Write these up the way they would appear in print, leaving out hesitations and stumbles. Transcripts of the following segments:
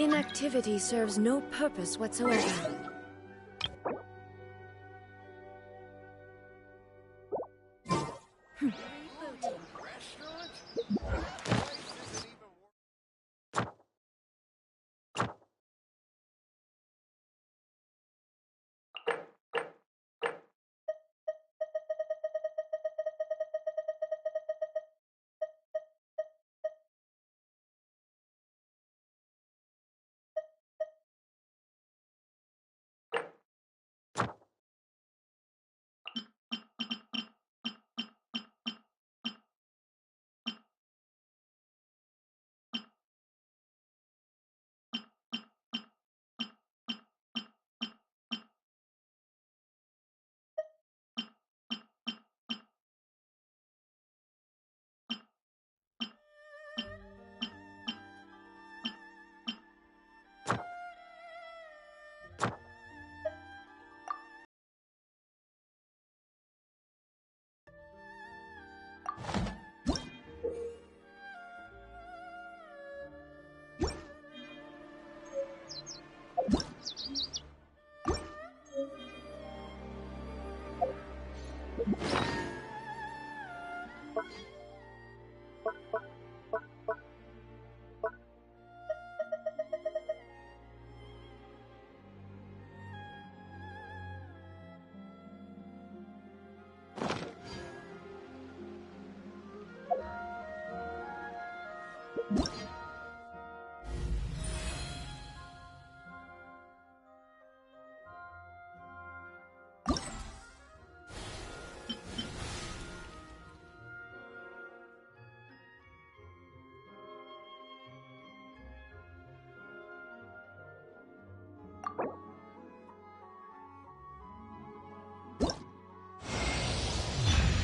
Inactivity serves no purpose whatsoever.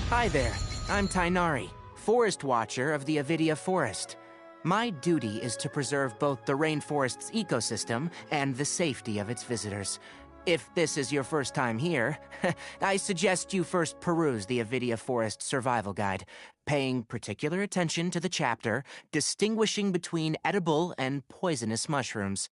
Hi there, I'm Tainari, Forest Watcher of the Avidia Forest. My duty is to preserve both the rainforest's ecosystem and the safety of its visitors. If this is your first time here, I suggest you first peruse the Avidia Forest Survival Guide, paying particular attention to the chapter distinguishing between edible and poisonous mushrooms.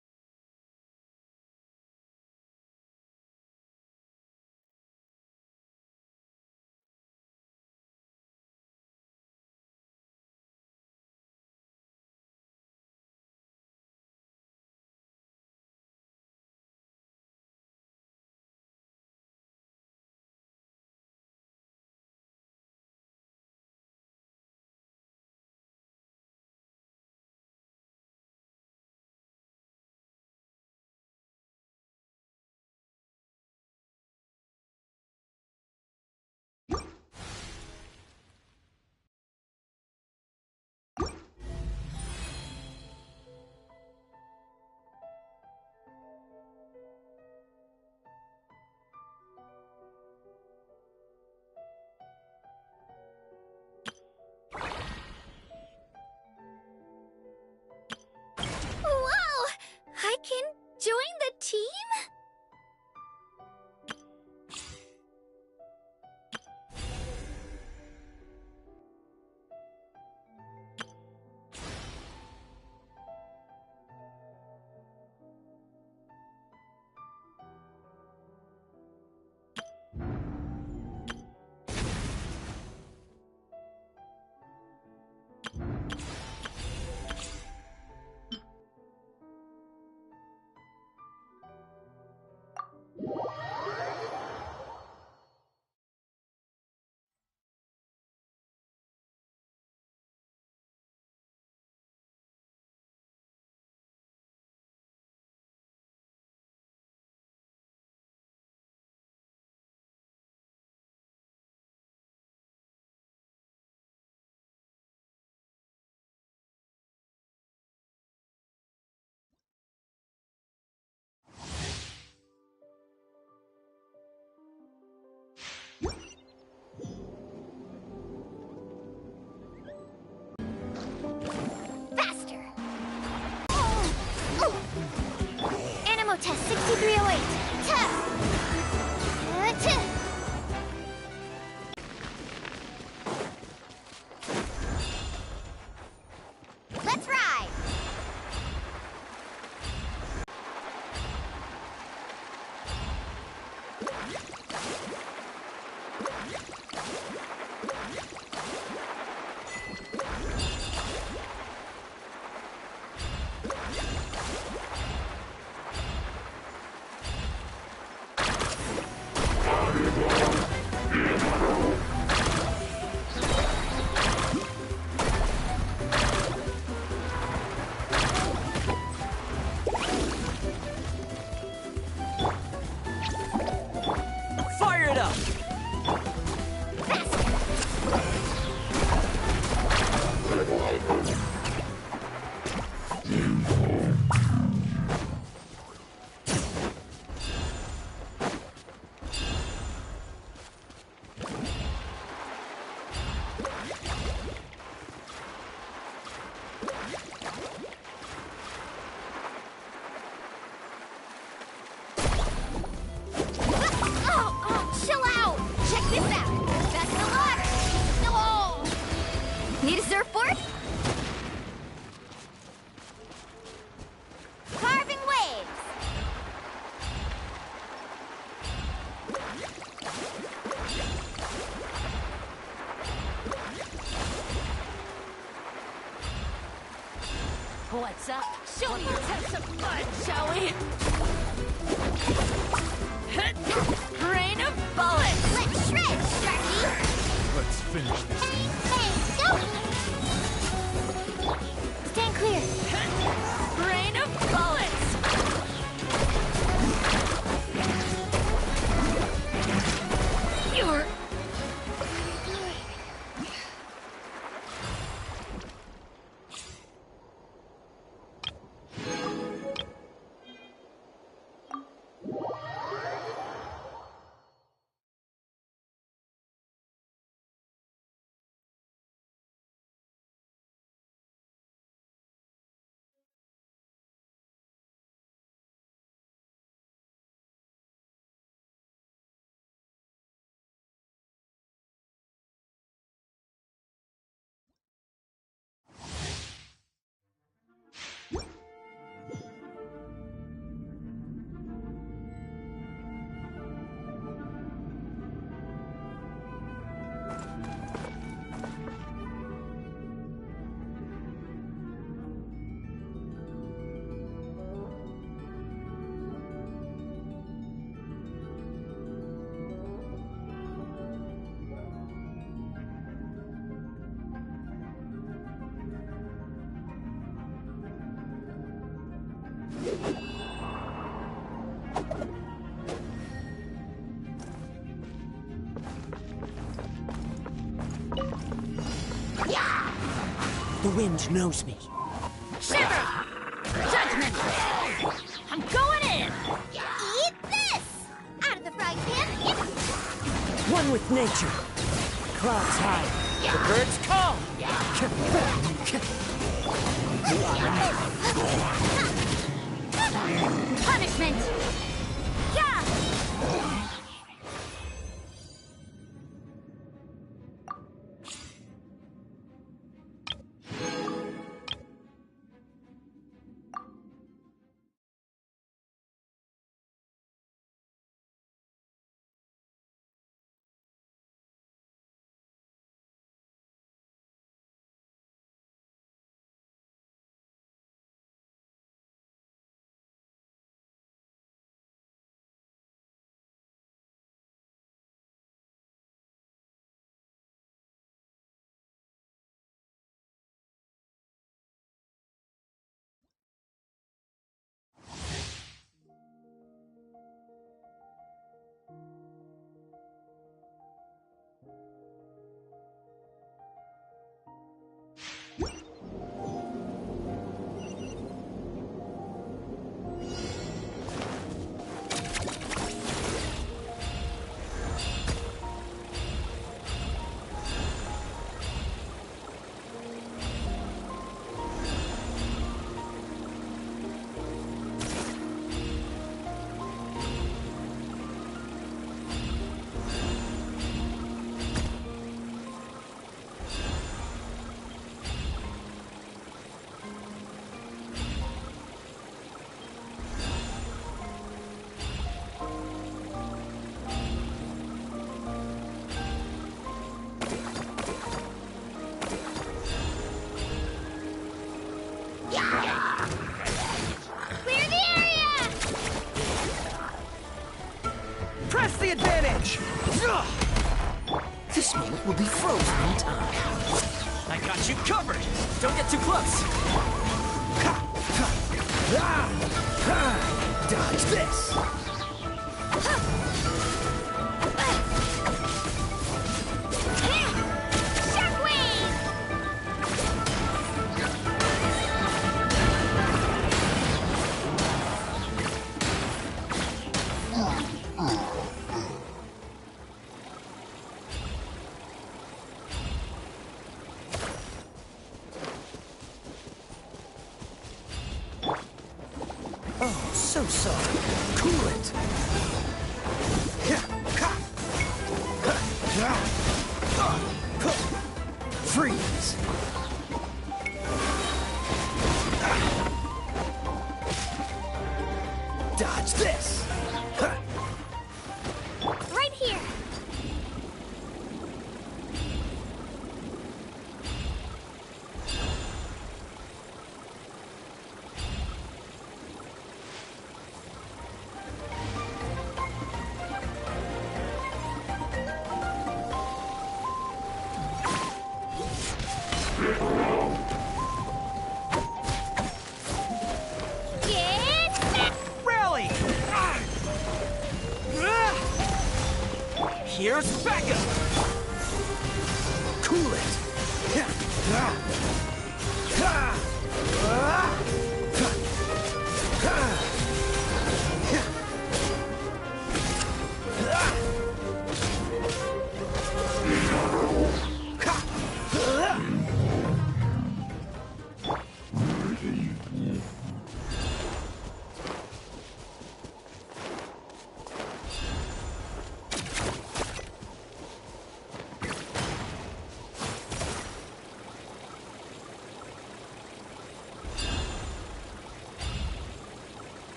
Fire it up! Chill out! Check this out! Best of luck! Oh! Need a surfboard? Carving waves! What's up? Let's have some fun, shall we? Rain of bullets! Let's shred, Sharky! Let's finish this. Hey, go! Stand clear. Rain of bullets! You're... The wind knows me. Shiver! Judgment! I'm going in! Eat this! Out of the frying pan! One with nature. Clouds high. The birds call. Punishment! the advantage! This moment will be frozen in time. I got you covered! Don't get too close! Dodge this! Shockwave! Oh, so sorry. Cool it. Freeze. Dodge this. Right here! Get back! Rally! Here's backup! Cool it.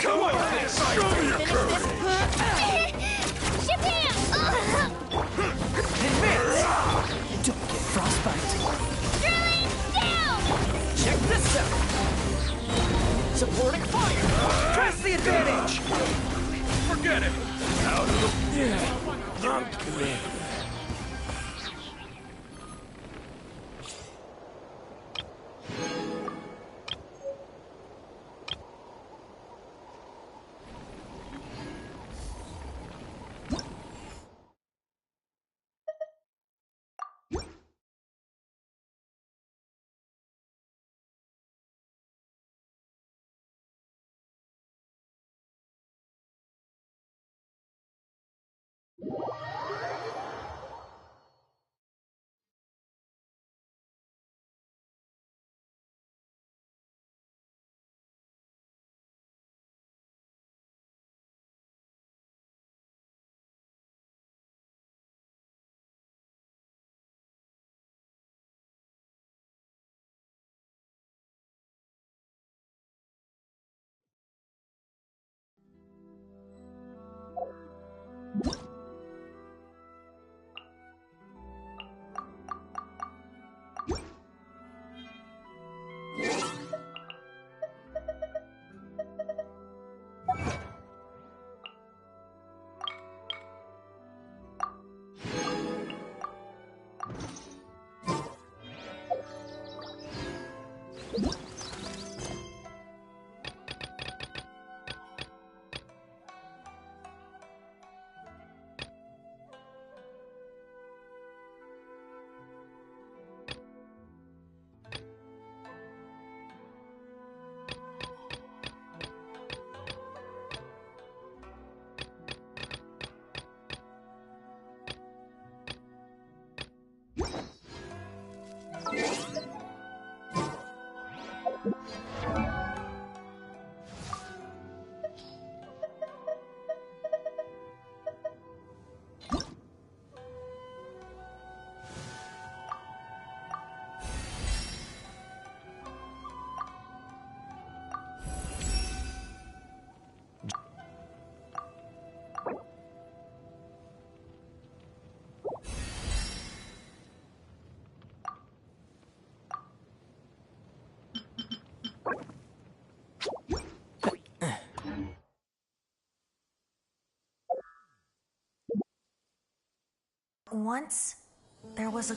Come on, show me your courage! Ship him! Advance! Don't get frostbite. Drilling down! Check this out! Supporting fire! Press the advantage. Forget it! Out of the... I'm coming. Once, there was a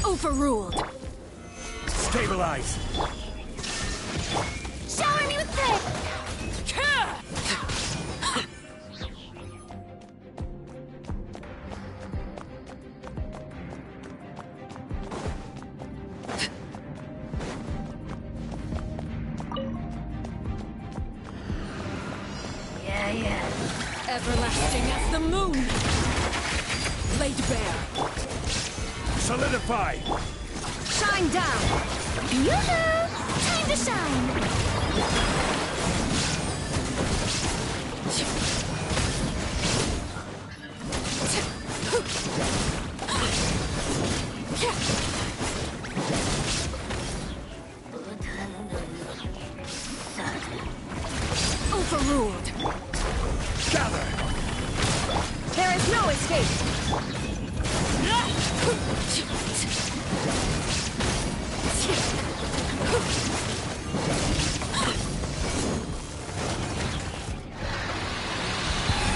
Overruled. Stabilize! Shower me with this! Yeah. Everlasting as the moon. Laid bare. Solidify! Shine down! Yoo-hoo! Time to shine! Overruled! Gather! There is no escape!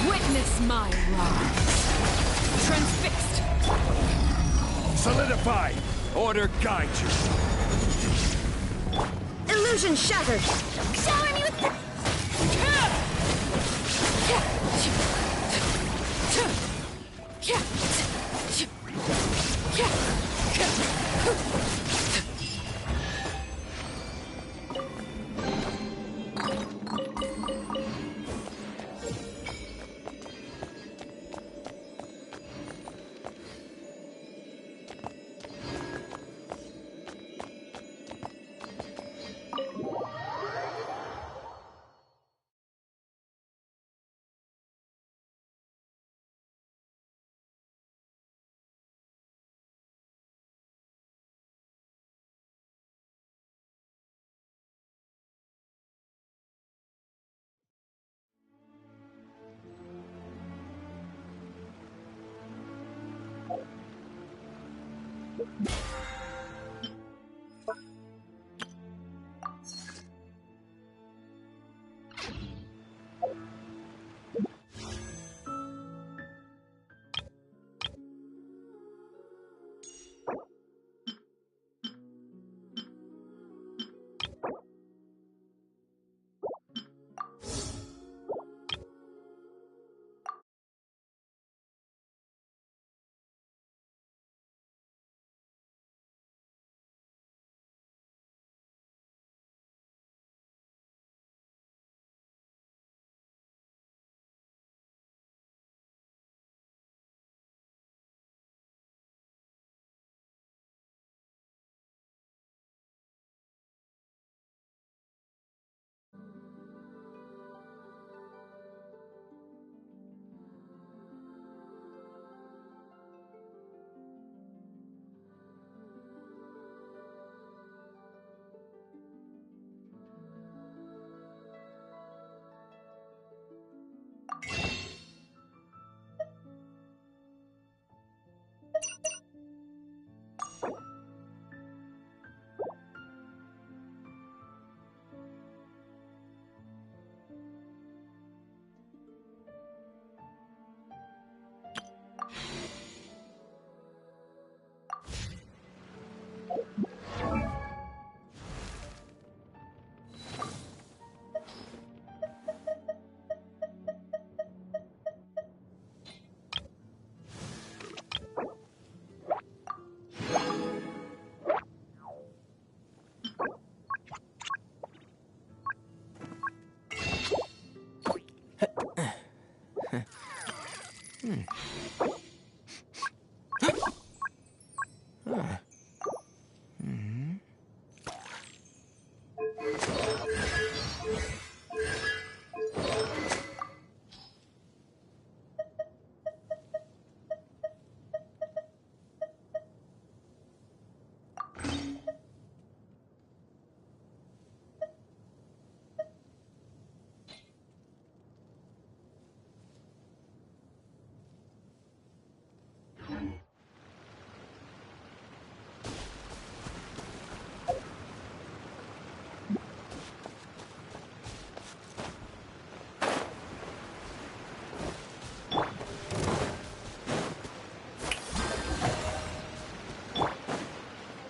Witness my rise. Transfixed. Solidify! Order guide you! Illusion shattered. Shower me with the...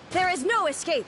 There is no escape!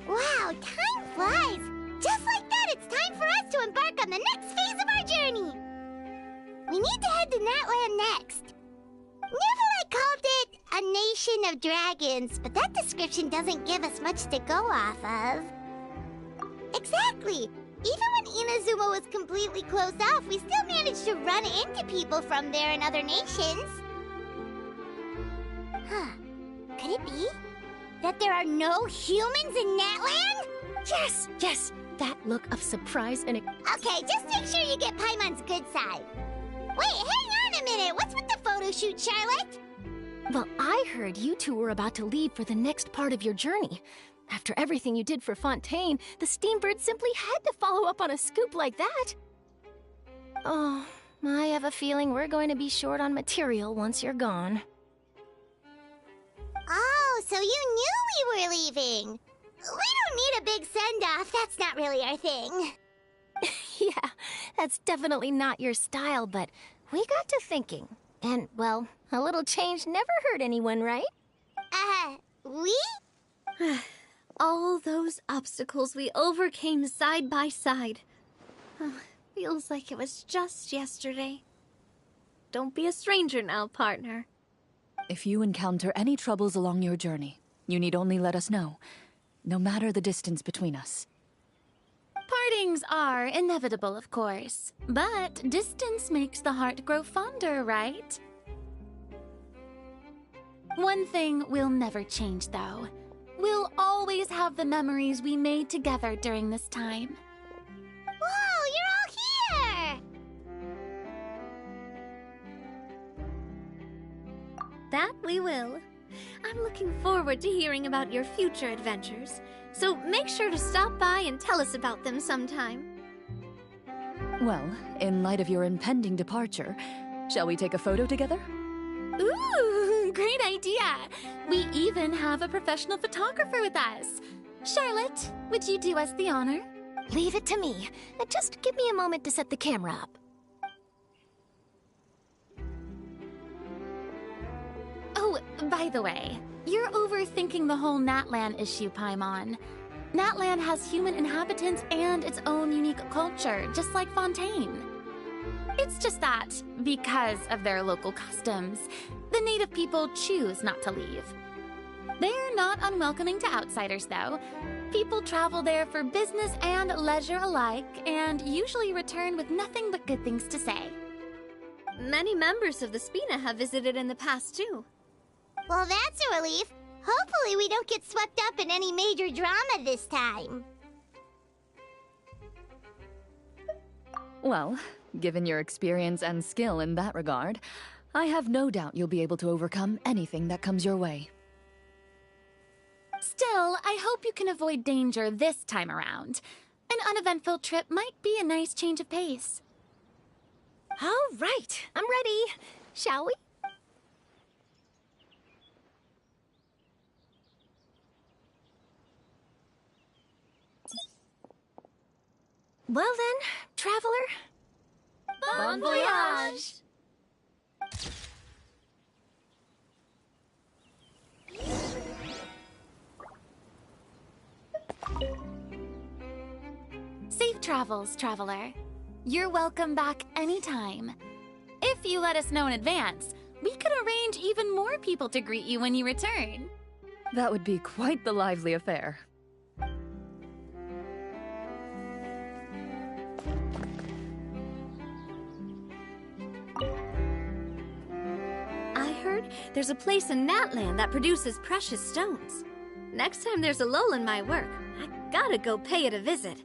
Wow, time flies! Just like that, it's time for us to embark on the next phase of our journey! head to Natland next. Neverlight called it a nation of dragons, but that description doesn't give us much to go off of. Exactly. Even when Inazuma was completely closed off, we still managed to run into people from there in other nations. Huh. Could it be that there are no humans in Natland? Yes, yes. That look of surprise and Okay, just make sure you get Paimon's good side. Wait, hang on a minute. What's with the photo shoot, Charlotte? Well, I heard you two were about to leave for the next part of your journey. After everything you did for Fontaine, the Steambird simply had to follow up on a scoop like that. Oh, I have a feeling we're going to be short on material once you're gone. Oh, so you knew we were leaving. We don't need a big send-off. That's not really our thing. Yeah, that's definitely not your style, but we got to thinking. And, well, a little change never hurt anyone, right? We? All those obstacles we overcame side by side. Feels like it was just yesterday. Don't be a stranger now, partner. If you encounter any troubles along your journey, you need only let us know, no matter the distance between us. Partings are inevitable, of course, but distance makes the heart grow fonder, right? One thing will never change, though. We'll always have the memories we made together during this time. Whoa, you're all here! That we will. I'm looking forward to hearing about your future adventures, so make sure to stop by and tell us about them sometime. Well, in light of your impending departure, shall we take a photo together? Ooh, great idea! We even have a professional photographer with us. Charlotte, would you do us the honor? Leave it to me. Just give me a moment to set the camera up. Oh, by the way, you're overthinking the whole Natlan issue, Paimon. Natlan has human inhabitants and its own unique culture, just like Fontaine. It's just that, because of their local customs, the native people choose not to leave. They're not unwelcoming to outsiders, though. People travel there for business and leisure alike, and usually return with nothing but good things to say. Many members of the Spina have visited in the past, too. Well, that's a relief. Hopefully we don't get swept up in any major drama this time. Well, given your experience and skill in that regard, I have no doubt you'll be able to overcome anything that comes your way. Still, I hope you can avoid danger this time around. An uneventful trip might be a nice change of pace. All right, I'm ready. Shall we? Well then, traveler. Bon voyage! Safe travels, traveler. You're welcome back anytime. If you let us know in advance, we could arrange even more people to greet you when you return. That would be quite the lively affair. I heard there's a place in Natland that produces precious stones. Next time there's a lull in my work, I gotta go pay it a visit.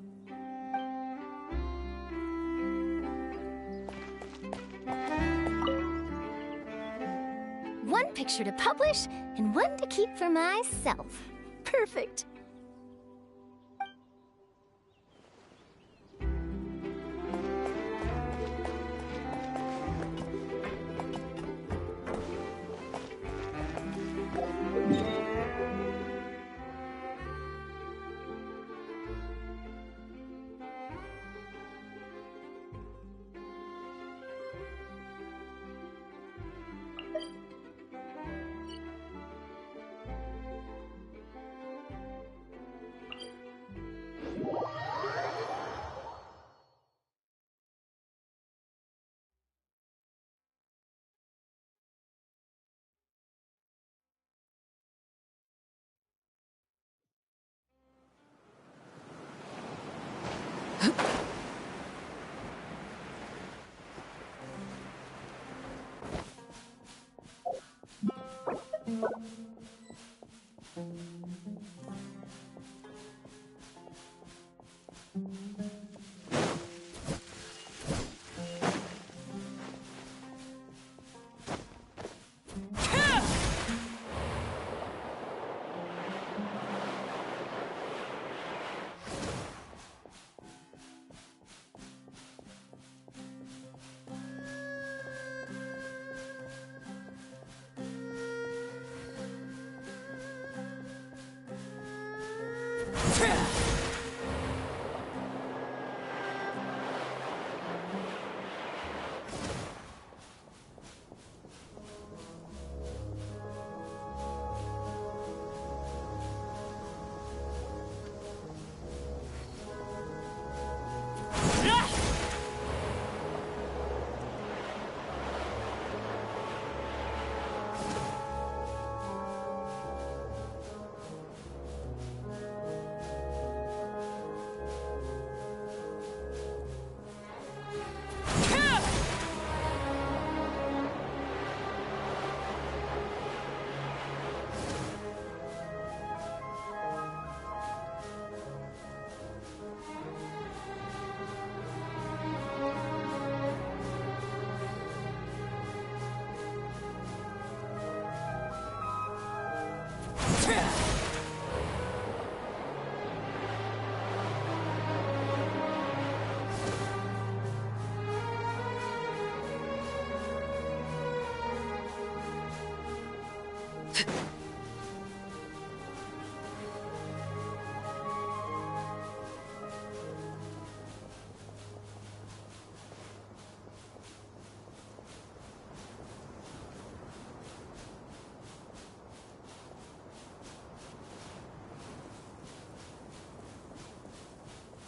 One picture to publish and one to keep for myself. Perfect.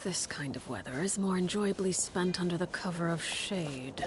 This kind of weather is more enjoyably spent under the cover of shade.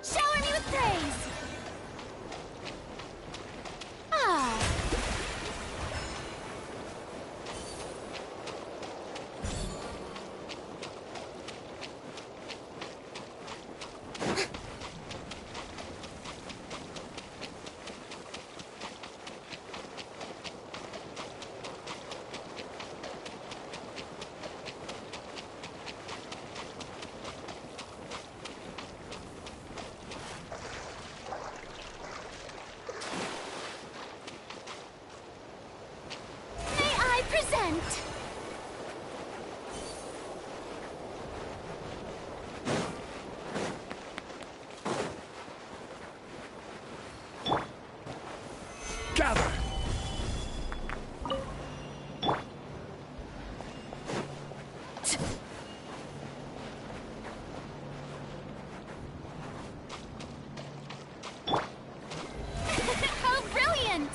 Shower me with praise! Ah. Present! Gather! How brilliant!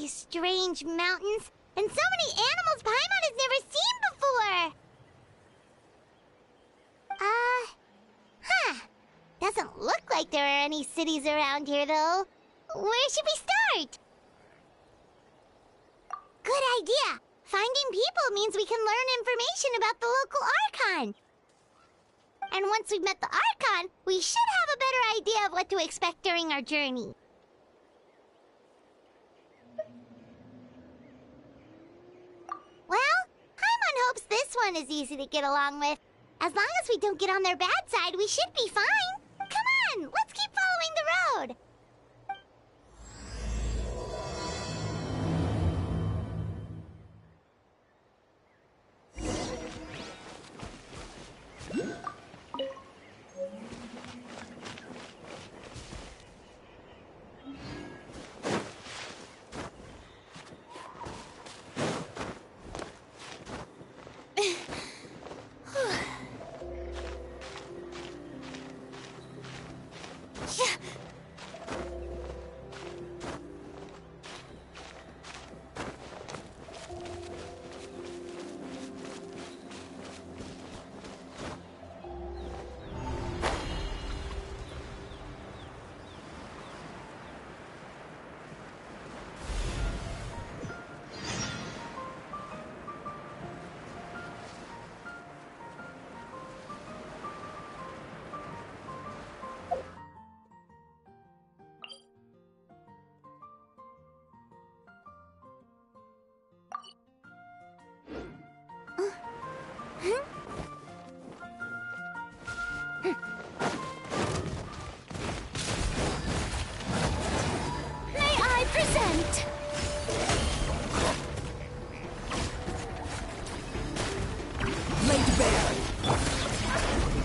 these strange mountains, and so many animals Paimon has never seen before. Doesn't look like there are any cities around here, though. Where should we start? Good idea. Finding people means we can learn information about the local Archon. And once we've met the Archon, we should have a better idea of what to expect during our journey. Well, Paimon hopes this one is easy to get along with. As long as we don't get on their bad side, we should be fine. Come on, let's keep following the road.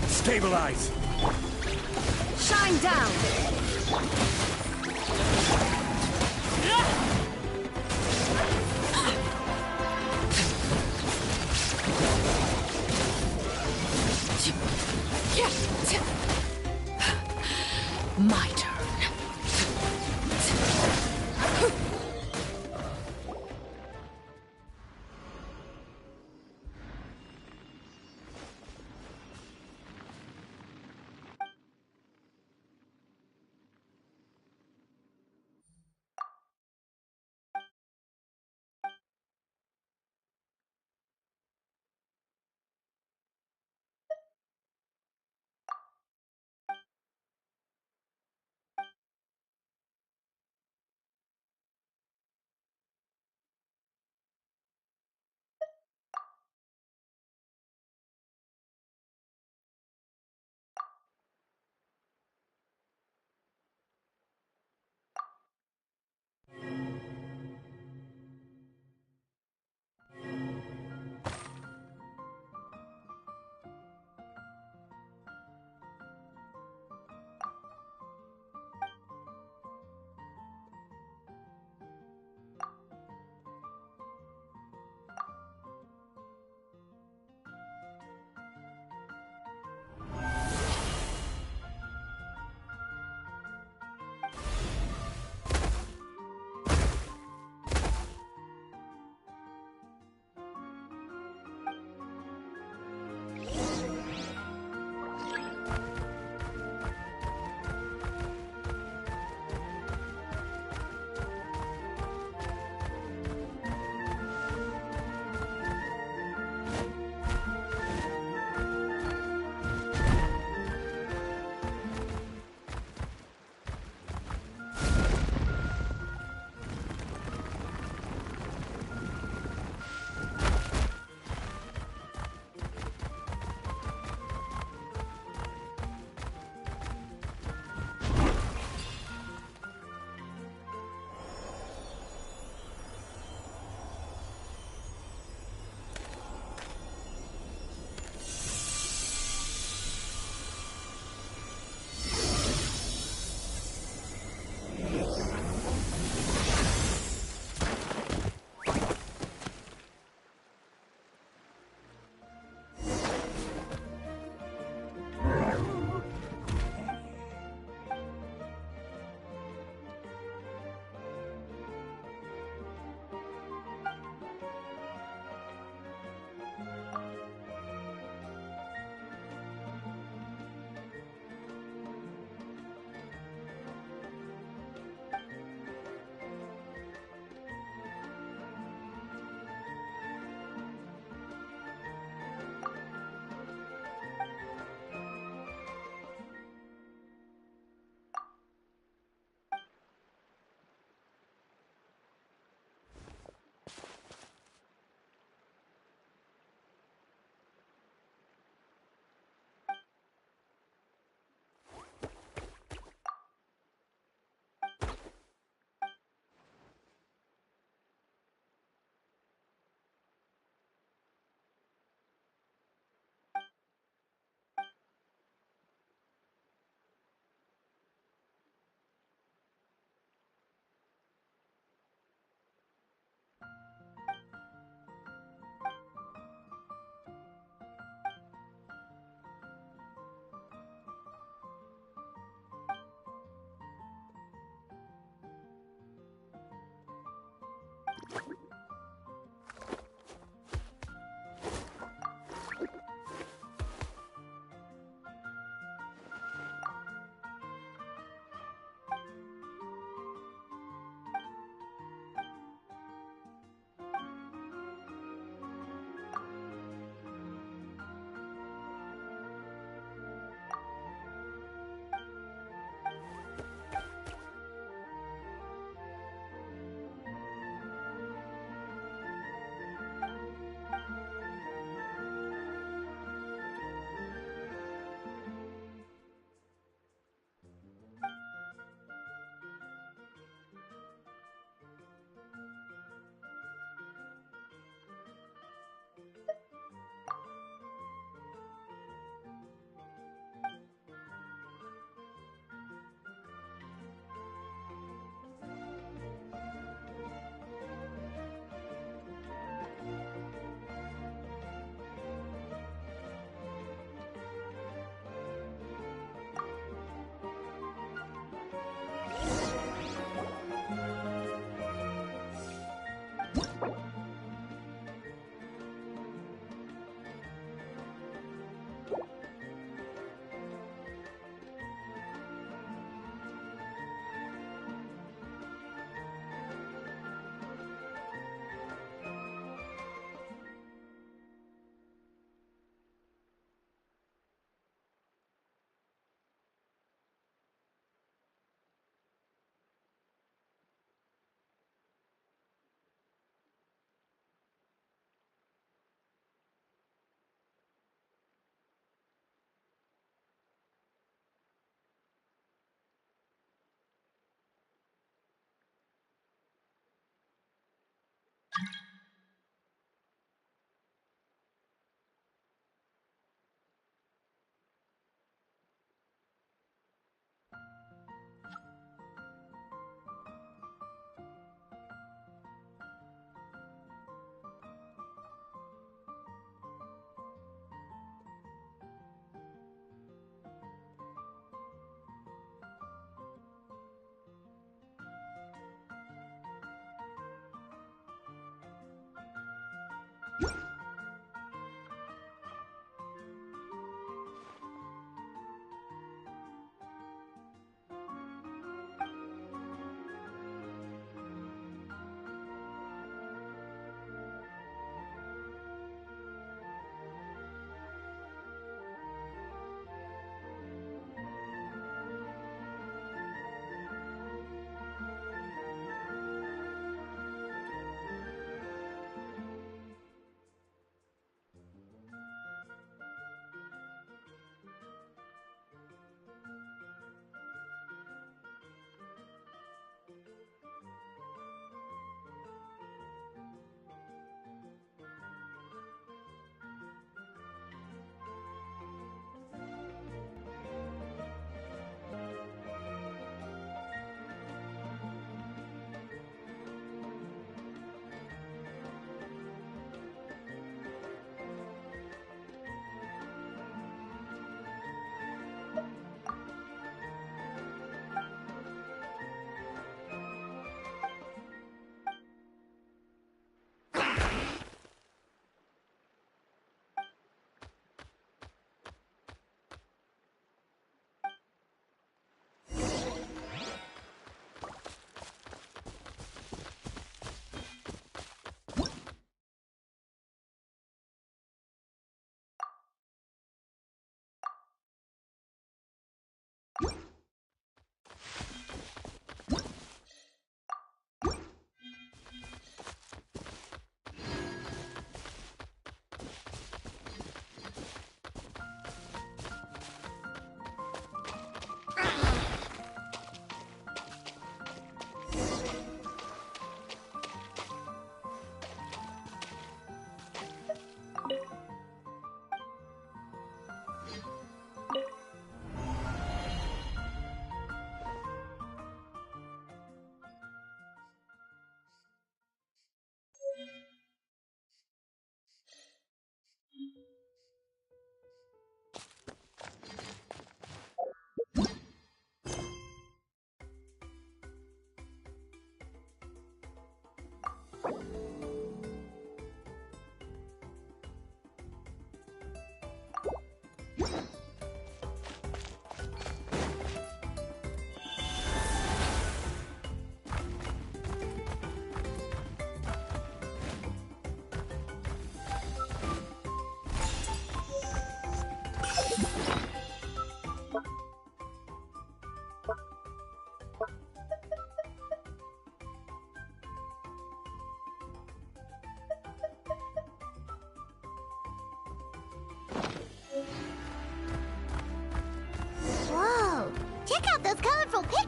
Stabilize! Shine down! My turn.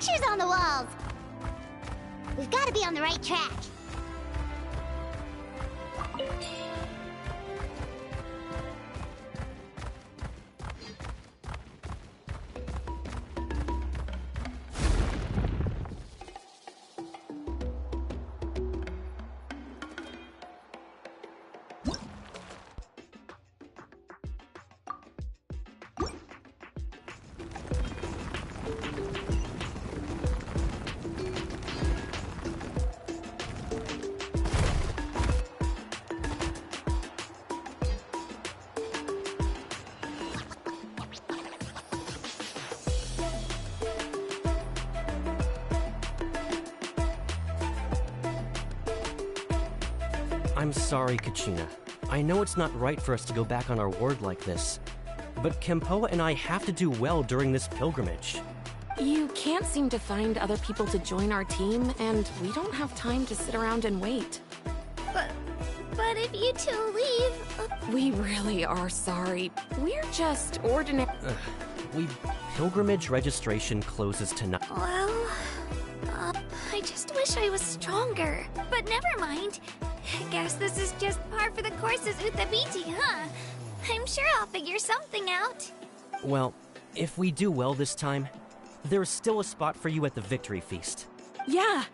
pictures on the walls. We've got to be on the right track. I'm sorry, Kachina. I know it's not right for us to go back on our word like this, but Kempoa and I have to do well during this pilgrimage. You can't seem to find other people to join our team, and we don't have time to sit around and wait. But if you two leave... We really are sorry. We're just ordinary... Pilgrimage registration closes tonight. Well... I just wish I was stronger. But never mind. Guess this is just par for the course as Utabiti, huh? I'm sure I'll figure something out. Well, if we do well this time, there's still a spot for you at the Victory Feast. Yeah,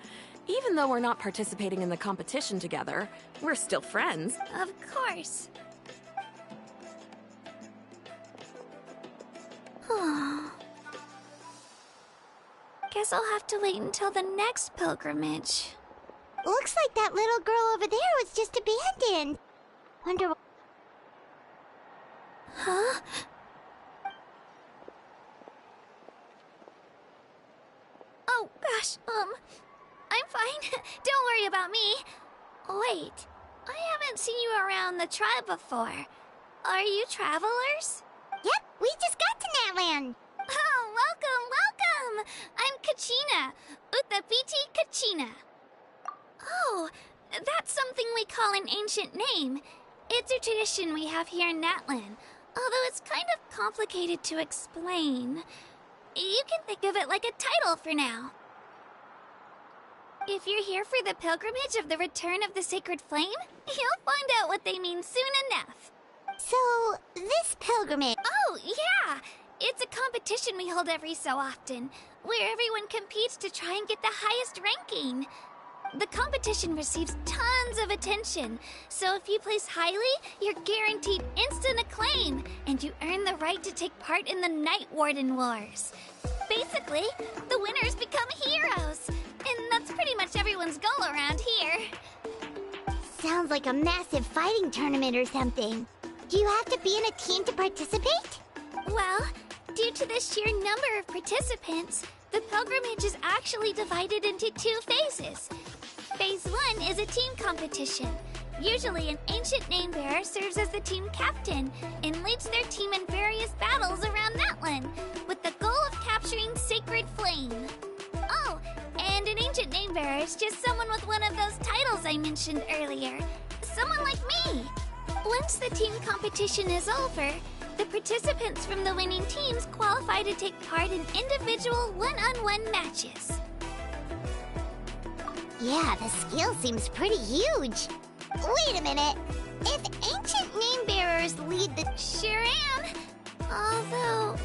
even though we're not participating in the competition together, we're still friends. Of course. Guess I'll have to wait until the next pilgrimage. Looks like that little girl over there was just abandoned. Wonder what... Huh? Oh, gosh, I'm fine. Don't worry about me. Wait, I haven't seen you around the tribe before. Are you travelers? Yep, we just got to Natland. Oh, welcome, welcome! I'm Kachina, Utabiti Kachina. Oh, that's something we call an ancient name. It's a tradition we have here in Natland, although it's kind of complicated to explain. You can think of it like a title for now. If you're here for the pilgrimage of the return of the sacred flame, you'll find out what they mean soon enough. So, this pilgrimage... Oh, yeah! It's a competition we hold every so often, where everyone competes to try and get the highest ranking. The competition receives tons of attention, so if you place highly, you're guaranteed instant acclaim, and you earn the right to take part in the Night Warden Wars. Basically, the winners become heroes, and that's pretty much everyone's goal around here. Sounds like a massive fighting tournament or something. Do you have to be in a team to participate? Well, due to the sheer number of participants, the pilgrimage is actually divided into 2 phases. Phase 1 is a team competition. Usually an ancient name bearer serves as the team captain and leads their team in various battles around Natland, with the goal of capturing Sacred Flame. Oh, and an ancient name bearer is just someone with one of those titles I mentioned earlier. Someone like me. Once the team competition is over, the participants from the winning teams qualify to take part in individual one-on-one matches. Yeah, the scale seems pretty huge. Wait a minute. If ancient name bearers lead the... Sure am. Although,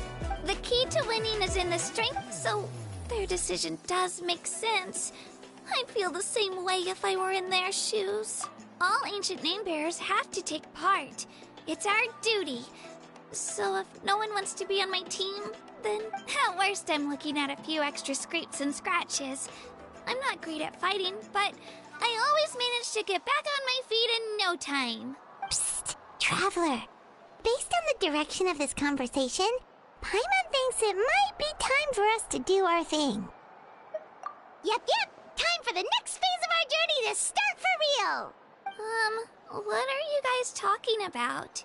the key to winning is in the strength, so their decision does make sense. I'd feel the same way if I were in their shoes. All ancient name bearers have to take part. It's our duty. So if no one wants to be on my team, then at worst I'm looking at a few extra scrapes and scratches. I'm not great at fighting, but I always manage to get back on my feet in no time. Psst, Traveler. Based on the direction of this conversation, Paimon thinks it might be time for us to do our thing. Yep. Time for the next phase of our journey to start for real. What are you guys talking about?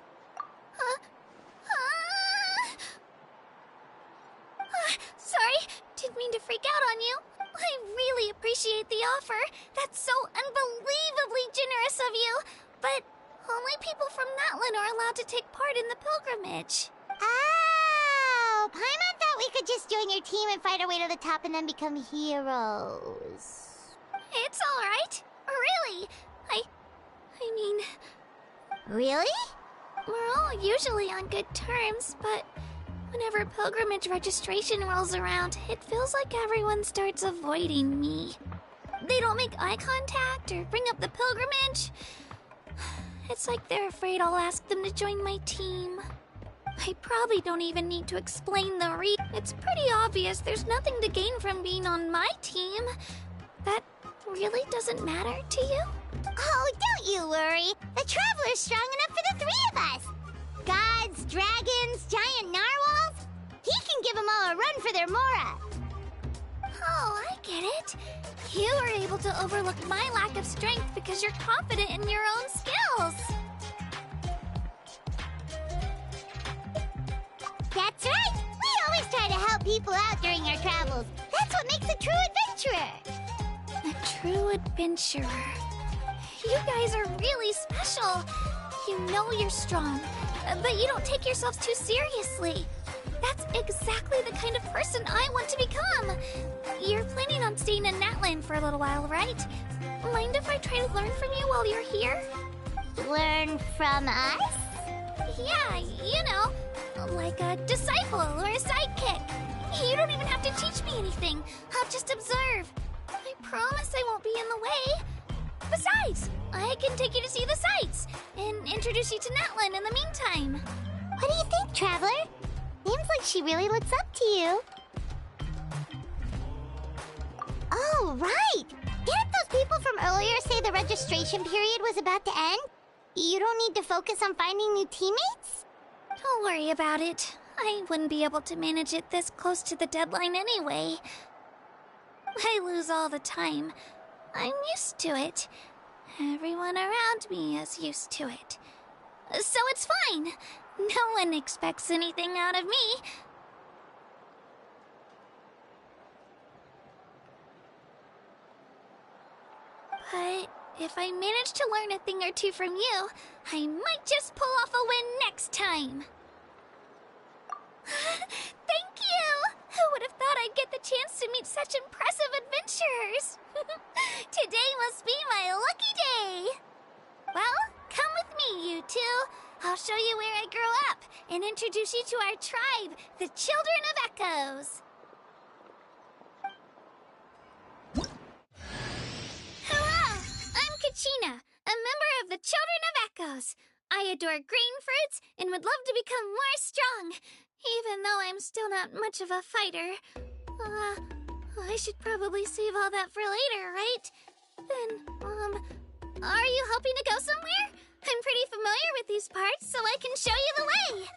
Sorry, didn't mean to freak out on you. I really appreciate the offer. That's so unbelievably generous of you. But only people from Natland are allowed to take part in the pilgrimage. Oh, Paimon thought thought we could just join your team and fight our way to the top and then become heroes. It's all right. Really. I mean... Really? We're all usually on good terms, but whenever pilgrimage registration rolls around, it feels like everyone starts avoiding me. They don't make eye contact or bring up the pilgrimage. It's like they're afraid I'll ask them to join my team. I probably don't even need to explain the reason. It's pretty obvious there's nothing to gain from being on my team. That really doesn't matter to you? Oh, don't you worry. The Traveler's strong enough for the three of us. Gods, dragons, giant narwhals. He can give them all a run for their Mora. Oh, I get it. You were able to overlook my lack of strength because you're confident in your own skills. That's right. We always try to help people out during our travels. That's what makes a true adventurer. A true adventurer. You guys are really special. You know you're strong, but you don't take yourselves too seriously. That's exactly the kind of person I want to become. You're planning on staying in Natland for a little while, right? Mind if I try to learn from you while you're here? Learn from us? Yeah, you know, like a disciple or a sidekick. You don't even have to teach me anything. I'll just observe. I promise I won't be in the way. Besides, I can take you to see the sights and introduce you to Natlan in the meantime. What do you think, Traveler? Seems like she really looks up to you. Oh, right! Didn't those people from earlier say the registration period was about to end? You don't need to focus on finding new teammates? Don't worry about it. I wouldn't be able to manage it this close to the deadline anyway. I lose all the time. I'm used to it. Everyone around me is used to it. So it's fine. No one expects anything out of me. But if I manage to learn a thing or two from you, I might just pull off a win next time. Thank you! Who would have thought I'd get the chance to meet such impressive adventurers? Today must be my lucky day! Well, come with me, you two. I'll show you where I grew up and introduce you to our tribe, the Children of Echoes. Hello! I'm Kachina, a member of the Children of Echoes. I adore green fruits and would love to become more strong, even though I'm still not much of a fighter. I should probably save all that for later, right? Then, are you hoping to go somewhere? I'm pretty familiar with these parts, so I can show you the way.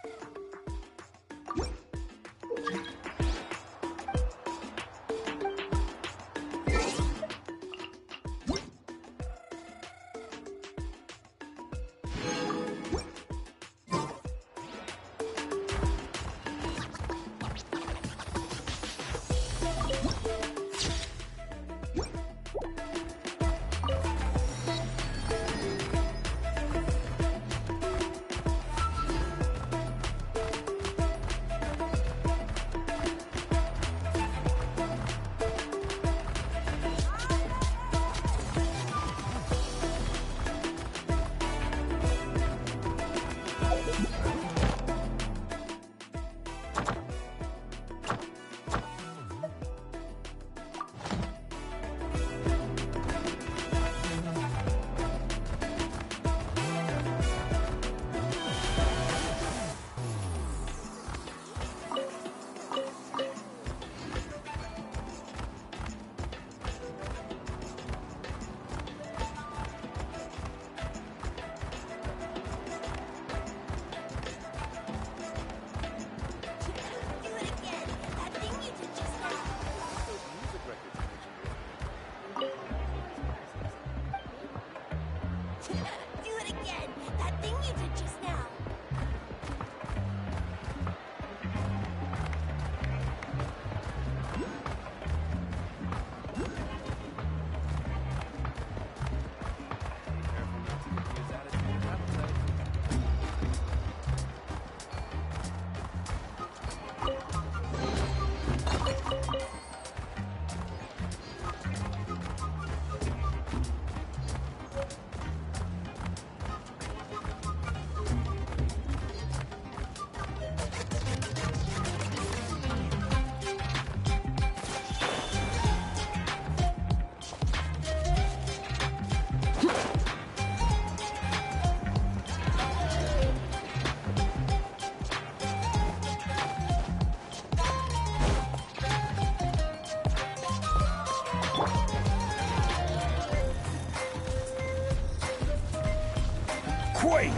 quake!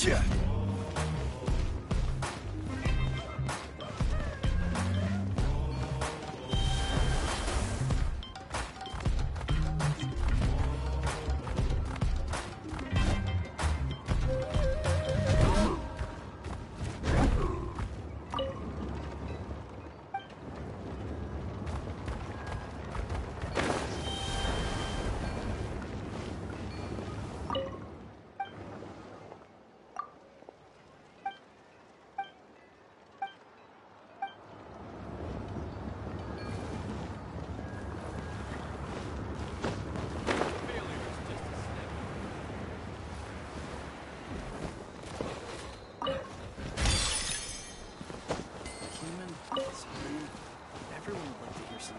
Yeah. Everyone would like to hear some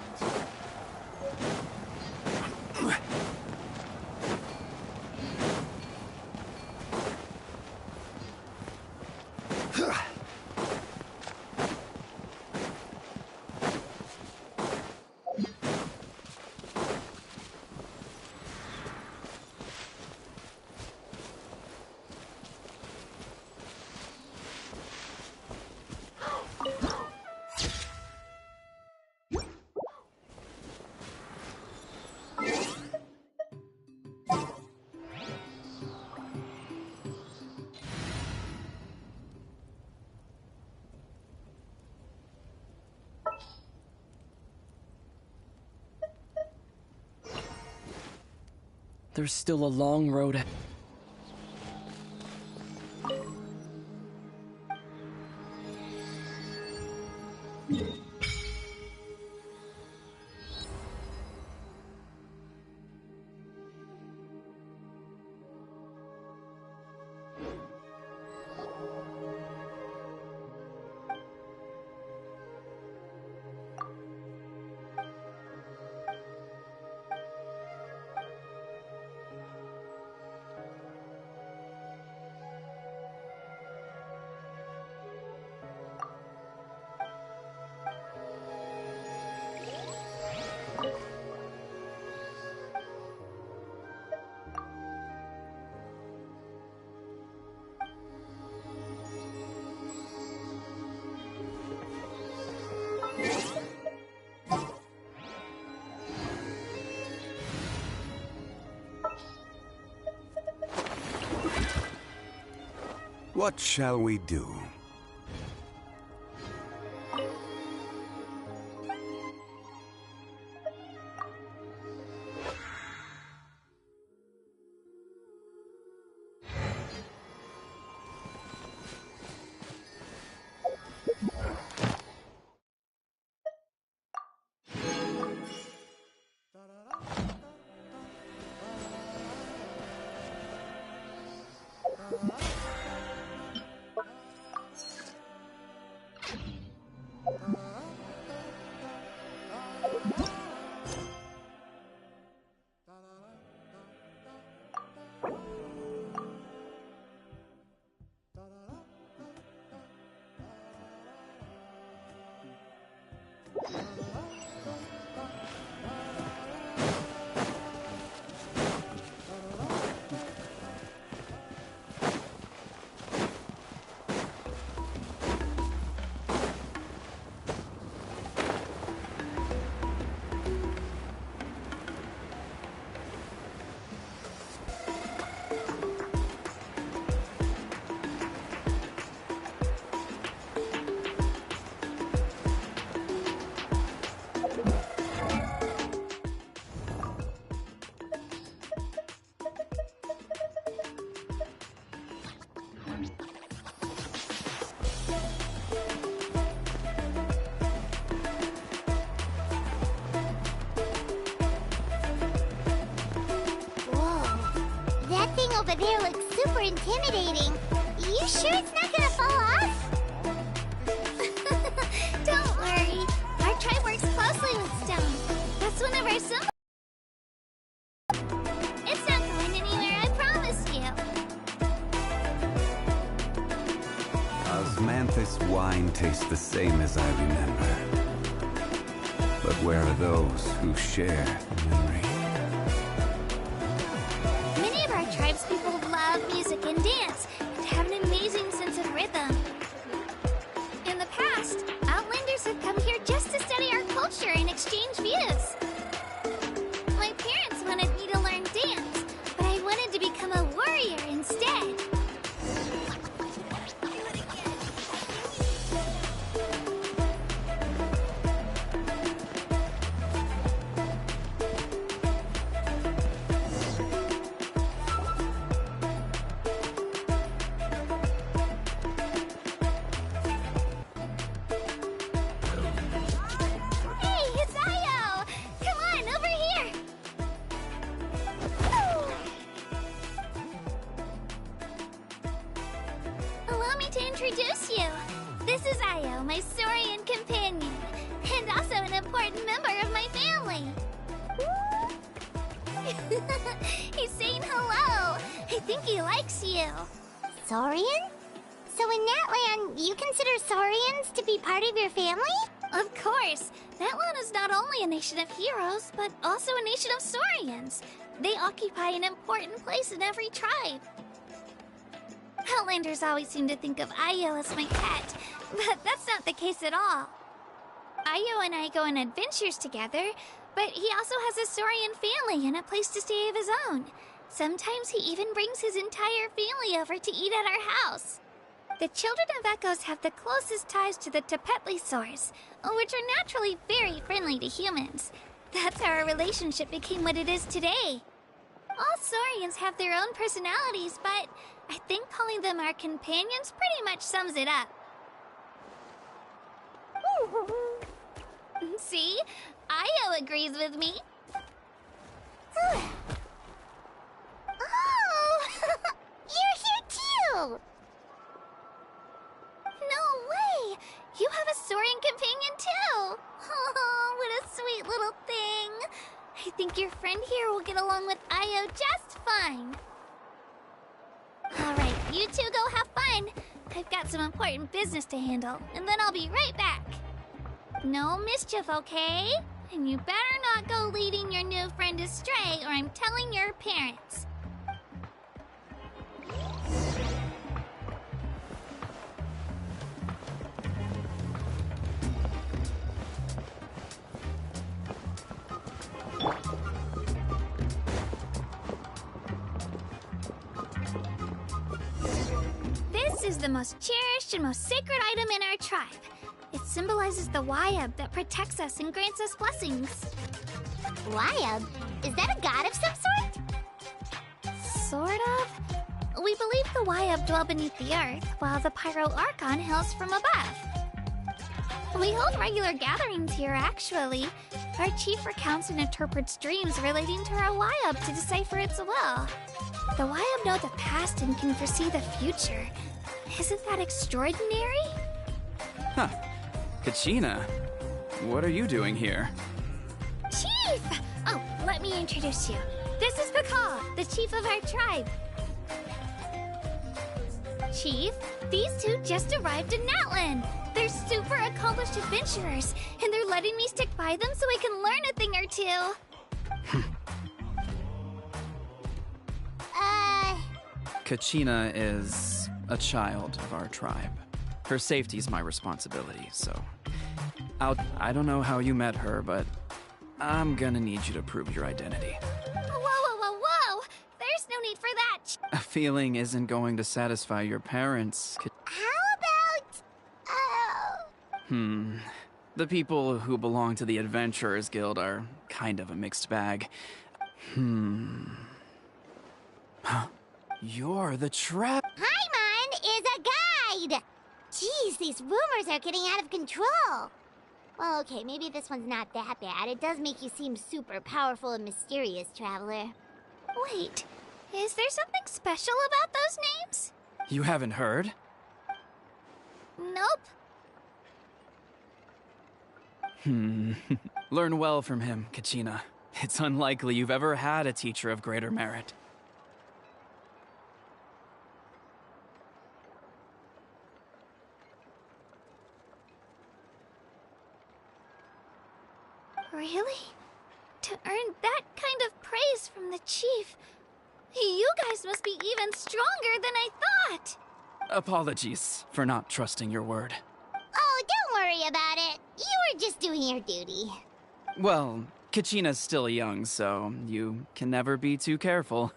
There's still a long road ahead. What shall we do? over there looks super intimidating. You sure it's not gonna fall off? Don't worry. Our tribe works closely with stone. That's one of our symbols. Manthus wine tastes the same as I remember. But where are those who share a memory? Many of our tribespeople love music and dance, and have an amazing sense of rhythm. In the past, Outlanders have come here just to study our culture and exchange views. My parents wanted me to learn dance, but I wanted to become a warrior instead. Introduce you. This is Io, my Saurian companion, and also an important member of my family. He's saying hello. I think he likes you. Saurian? So in Natlan, you consider Saurians to be part of your family? Of course. Natlan is not only a nation of heroes, but also a nation of Saurians. They occupy an important place in every tribe. Outlanders always seem to think of Io as my pet, but that's not the case at all. Io and I go on adventures together, but he also has a Saurian family and a place to stay of his own. Sometimes he even brings his entire family over to eat at our house. The children of Echoes have the closest ties to the Tepetlisaurs, which are naturally very friendly to humans. That's how our relationship became what it is today. All Saurians have their own personalities, but I think calling them our companions pretty much sums it up. See? Io agrees with me. Oh! You're here too! No way! You have a Saurian companion too! Oh, what a sweet little thing! I think your friend here will get along with Io just fine. Alright, you two go have fun. I've got some important business to handle, and then I'll be right back. No mischief, okay? And you better not go leading your new friend astray, or I'm telling your parents. This is the most cherished and most sacred item in our tribe. It symbolizes the Wyab that protects us and grants us blessings. Wyab? Is that a god of some sort? Sort of. We believe the Wyab dwell beneath the earth, while the Pyro Archon hails from above. We hold regular gatherings here, actually. Our chief recounts and interprets dreams relating to our Wyab to decipher its will. The Wyab know the past and can foresee the future. Isn't that extraordinary? Huh. Kachina, what are you doing here? Chief! Oh, let me introduce you. This is Pakal, the chief of our tribe. Chief, these two just arrived in Natlan. They're super accomplished adventurers, and they're letting me stick by them so I can learn a thing or two. Kachina is a child of our tribe. Her safety's my responsibility, so... I don't know how you met her, but I'm gonna need you to prove your identity. Whoa! There's no need for that! A feeling isn't going to satisfy your parents. How about... The people who belong to the Adventurers Guild are kind of a mixed bag. You're the trap... Paimon is a guide! Jeez, these rumors are getting out of control. Well, okay, maybe this one's not that bad. It does make you seem super powerful and mysterious, Traveler. Wait, is there something special about those names? You haven't heard? Nope. Learn well from him, Kachina. It's unlikely you've ever had a teacher of greater merit. Really? To earn that kind of praise from the chief, you guys must be even stronger than I thought! Apologies for not trusting your word. Oh, don't worry about it. You were just doing your duty. Well, Kachina's still young, so you can never be too careful.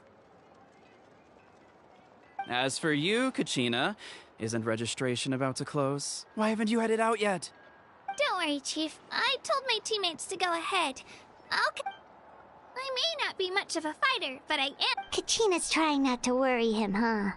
As for you, Kachina, isn't registration about to close? Why haven't you headed out yet? Don't worry, Chief. I told my teammates to go ahead. I may not be much of a fighter, but I am. Kachina's trying not to worry him, huh?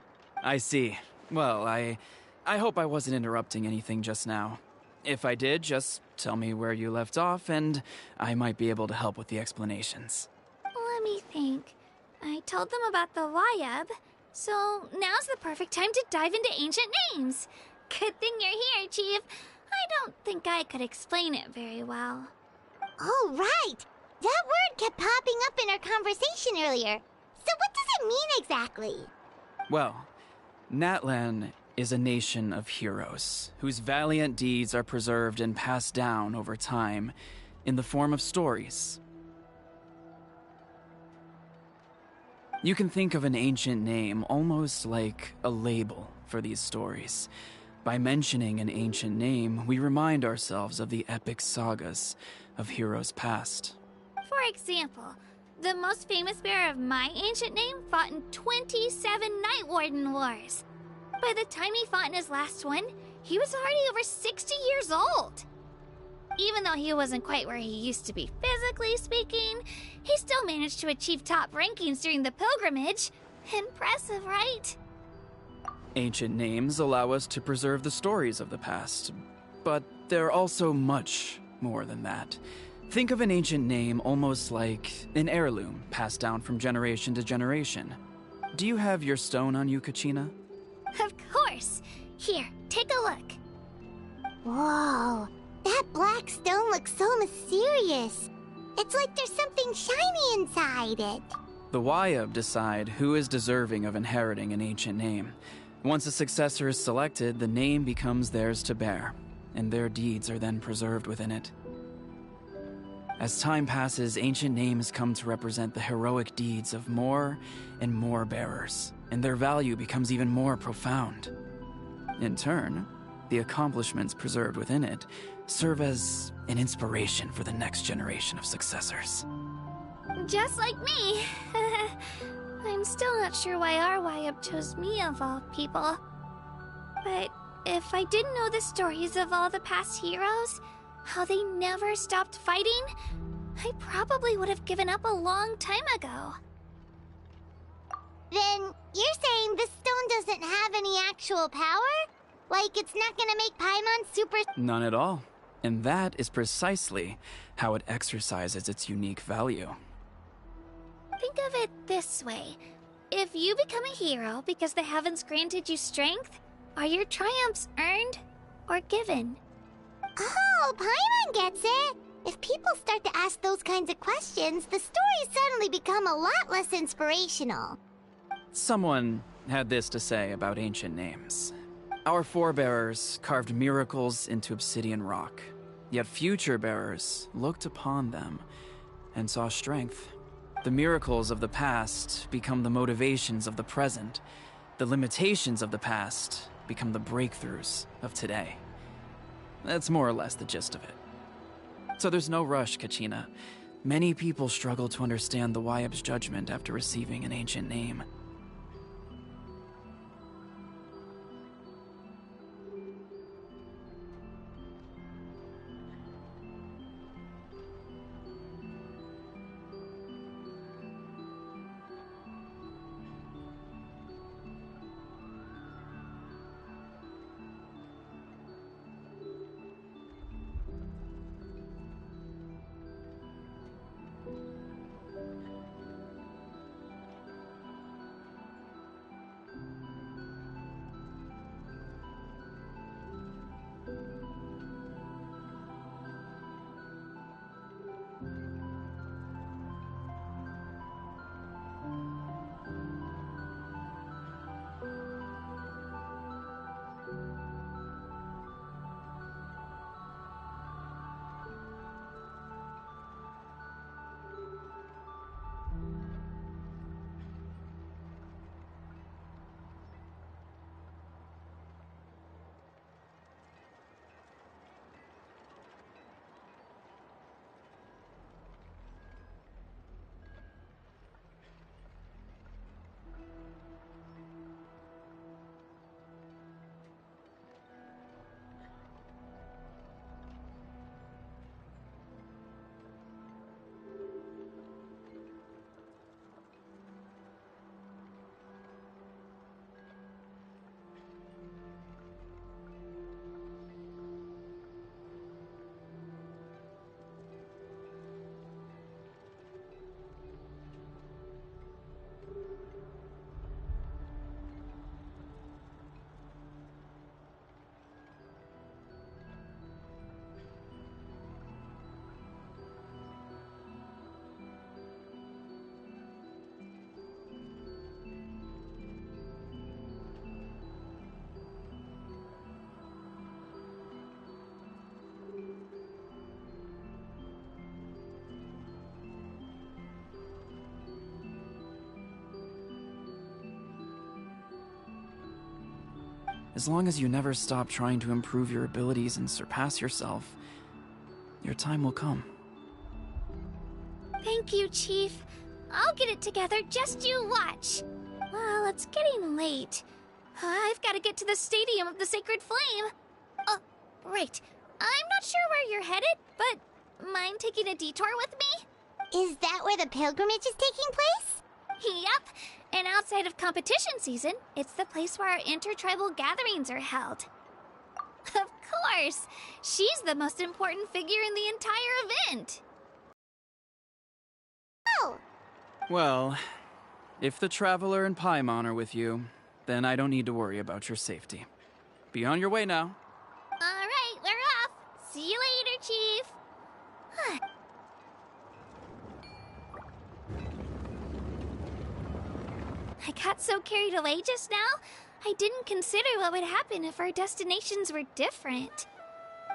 I see. Well, I hope I wasn't interrupting anything just now. If I did, just tell me where you left off, and I might be able to help with the explanations. Let me think. I told them about the Wayab, so now's the perfect time to dive into ancient names. Good thing you're here, Chief. I don't think I could explain it very well. Oh, right! That word kept popping up in our conversation earlier. So what does it mean exactly? Well, Natlan is a nation of heroes, whose valiant deeds are preserved and passed down over time in the form of stories. You can think of an ancient name almost like a label for these stories. By mentioning an ancient name, we remind ourselves of the epic sagas of heroes past. For example, the most famous bearer of my ancient name fought in 27 Night Warden Wars. By the time he fought in his last one, he was already over 60 years old. Even though he wasn't quite where he used to be physically speaking, he still managed to achieve top rankings during the pilgrimage. Impressive, right? Ancient names allow us to preserve the stories of the past, but they're also much more than that. Think of an ancient name almost like an heirloom passed down from generation to generation. Do you have your stone on you, Kachina? Of course. Here, take a look. Whoa, that black stone looks so mysterious. It's like there's something shiny inside it. The Wayab decide who is deserving of inheriting an ancient name. Once a successor is selected, the name becomes theirs to bear, and their deeds are then preserved within it. As time passes, ancient names come to represent the heroic deeds of more and more bearers, and their value becomes even more profound. In turn, the accomplishments preserved within it serve as an inspiration for the next generation of successors. Just like me. I'm still not sure why our Wayab chose me of all people. But if I didn't know the stories of all the past heroes, how they never stopped fighting, I probably would have given up a long time ago. Then you're saying this stone doesn't have any actual power? Like it's not gonna make Paimon super... None at all. And that is precisely how it exercises its unique value. Think of it this way. If you become a hero because the heavens granted you strength, are your triumphs earned or given? Oh, Paimon gets it! If people start to ask those kinds of questions, the stories suddenly become a lot less inspirational. Someone had this to say about ancient names. Our forebears carved miracles into obsidian rock, yet future bearers looked upon them and saw strength. The miracles of the past become the motivations of the present. The limitations of the past become the breakthroughs of today. That's more or less the gist of it. So there's no rush, Kachina. Many people struggle to understand the Wayab's judgment after receiving an ancient name. As long as you never stop trying to improve your abilities and surpass yourself, your time will come. Thank you, Chief. I'll get it together, just you watch. Well, it's getting late. I've got to get to the Stadium of the Sacred Flame. Oh, right. I'm not sure where you're headed, but mind taking a detour with me? Is that where the pilgrimage is taking place? Yep. And outside of competition season, it's the place where our intertribal gatherings are held. Of course! She's the most important figure in the entire event! Oh! Well, if the Traveler and Paimon are with you, then I don't need to worry about your safety. Be on your way now. Alright, we're off! See you later, Chief! I got so carried away just now, I didn't consider what would happen if our destinations were different.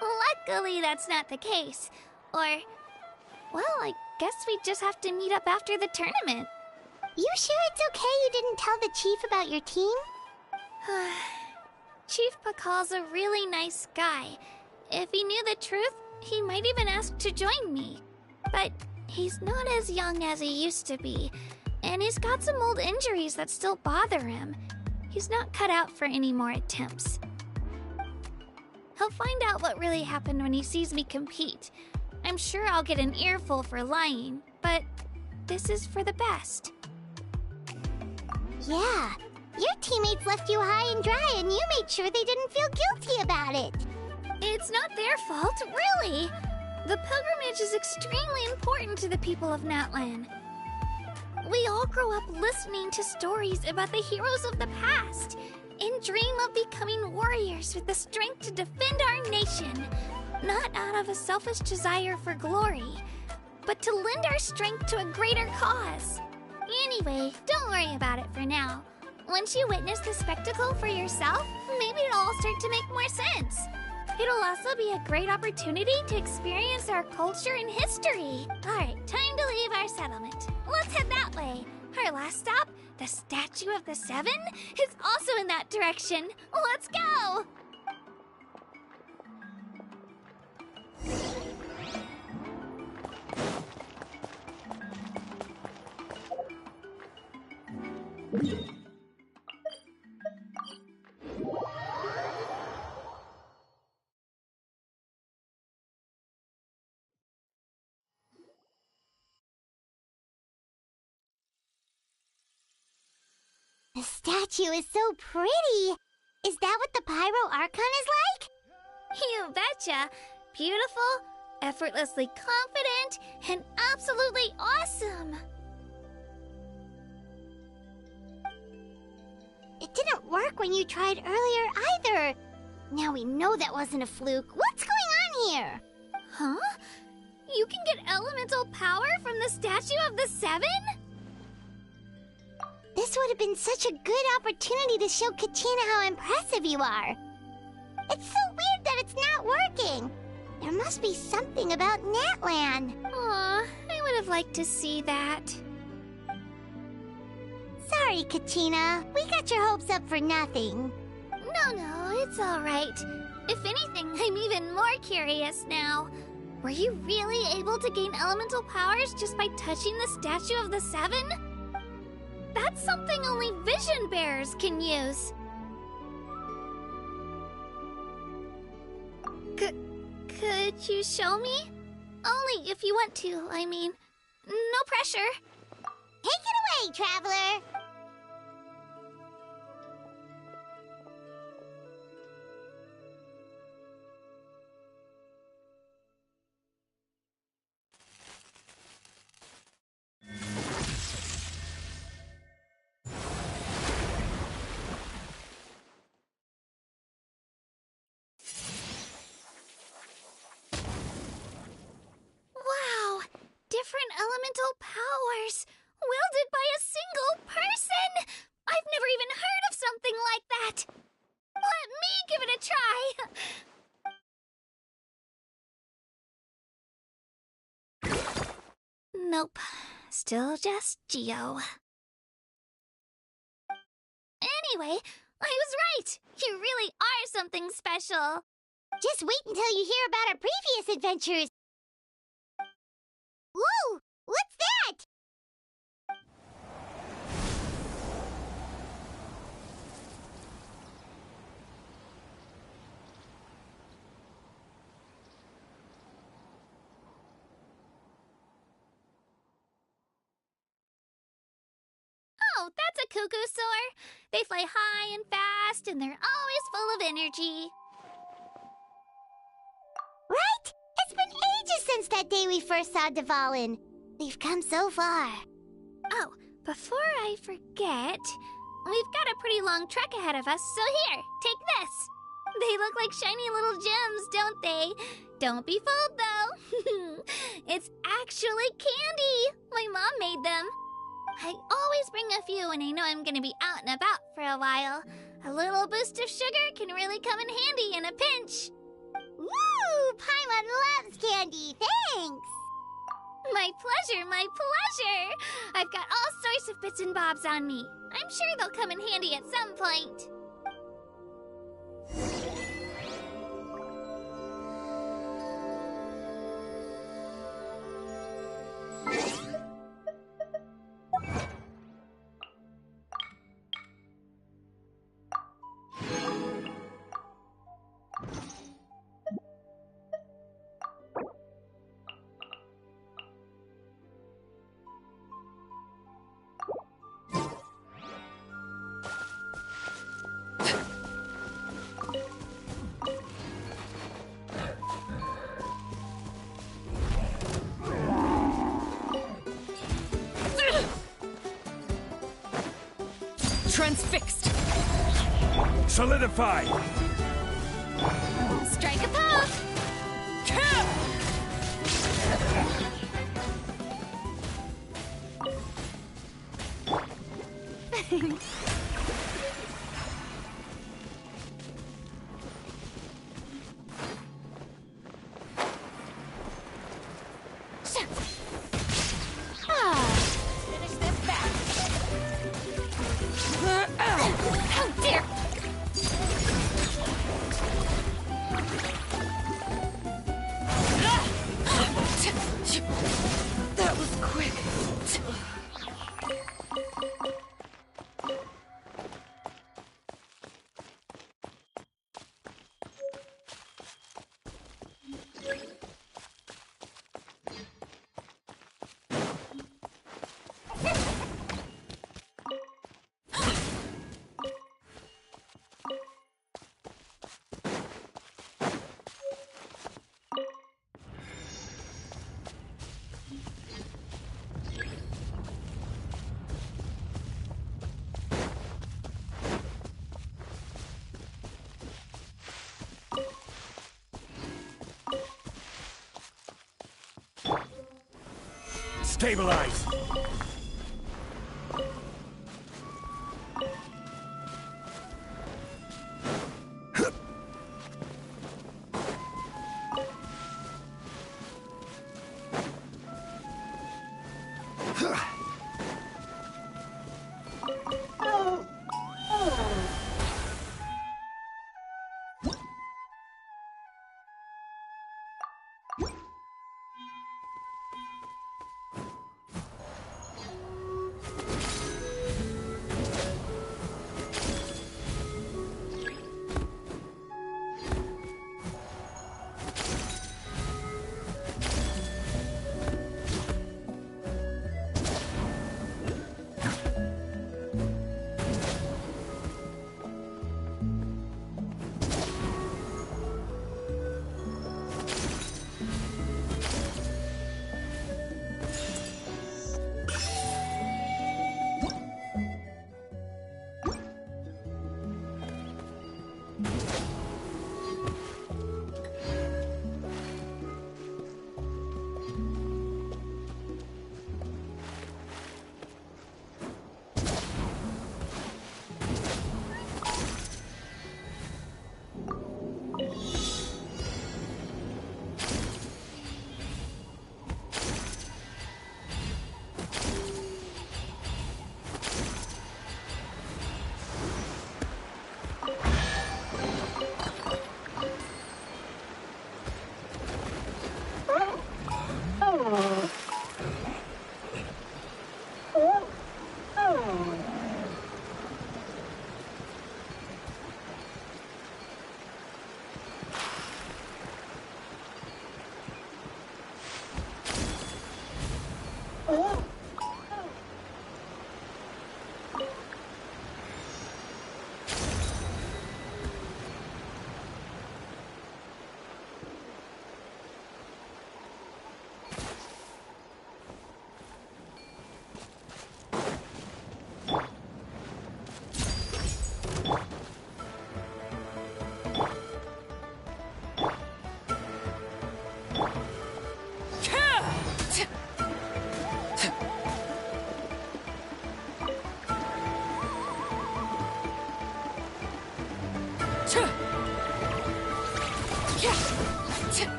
Luckily, that's not the case. Or, well, I guess we just have to meet up after the tournament. You sure it's okay you didn't tell the Chief about your team? Chief Pakal's a really nice guy. If he knew the truth, he might even ask to join me. But he's not as young as he used to be, and he's got some old injuries that still bother him. He's not cut out for any more attempts. He'll find out what really happened when he sees me compete. I'm sure I'll get an earful for lying, but this is for the best. Yeah, your teammates left you high and dry and you made sure they didn't feel guilty about it. It's not their fault, really. The pilgrimage is extremely important to the people of Natlan. We all grow up listening to stories about the heroes of the past and dream of becoming warriors with the strength to defend our nation, not out of a selfish desire for glory, but to lend our strength to a greater cause. Anyway, don't worry about it for now. Once you witness the spectacle for yourself, maybe it'll all start to make more sense. It'll also be a great opportunity to experience our culture and history. Alright, time to leave our settlement. Let's head that way. Our last stop, the Statue of the Seven, is also in that direction. Let's go! The statue is so pretty. Is that what the Pyro Archon is like? You betcha. Beautiful, effortlessly confident, and absolutely awesome. It didn't work when you tried earlier either. Now we know that wasn't a fluke. What's going on here? Huh? You can get elemental power from the Statue of the Seven? This would have been such a good opportunity to show Kachina how impressive you are. It's so weird that it's not working. There must be something about Natlan. Aw, I would have liked to see that. Sorry, Kachina. We got your hopes up for nothing. No, it's alright. If anything, I'm even more curious now. Were you really able to gain elemental powers just by touching the Statue of the Seven? That's something only vision bearers can use. Could you show me? Only if you want to, I mean. No pressure. Take it away, Traveler! Wow! Different elemental powers! Wielded by a single person! I've never even heard of something like that! Let me give it a try! Nope. Still just Geo. Anyway, I was right! You really are something special! Just wait until you hear about our previous adventures! Whoa! What's that? Oh, that's a cuckoo soar. They fly high and fast, and they're always full of energy. Right? It's been ages since that day we first saw Dvalin. We've come so far. Oh, before I forget, we've got a pretty long trek ahead of us, so here, take this. They look like shiny little gems, don't they? Don't be fooled, though. It's actually candy. My mom made them. I always bring a few when I know I'm gonna be out and about for a while. A little boost of sugar can really come in handy in a pinch. Woo! Paimon loves candy, thanks! My pleasure, my pleasure! I've got all sorts of bits and bobs on me. I'm sure they'll come in handy at some point. Transfixed! Solidify! Strike a pose! Finish this back! Oh dear! That was quick. Stabilize!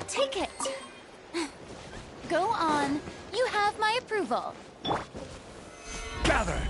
Take it. Go on. You have my approval. Gather!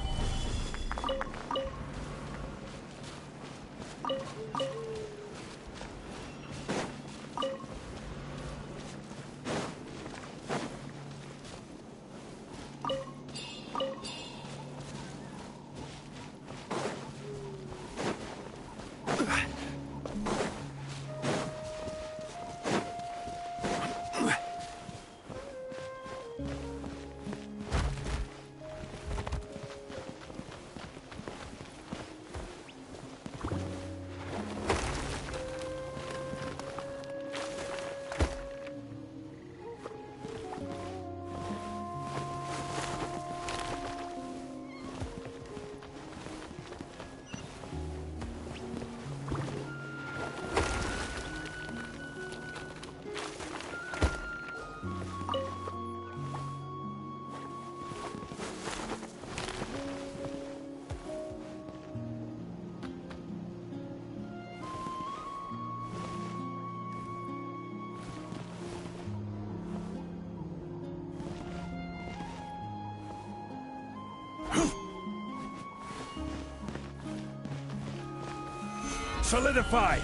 Solidify!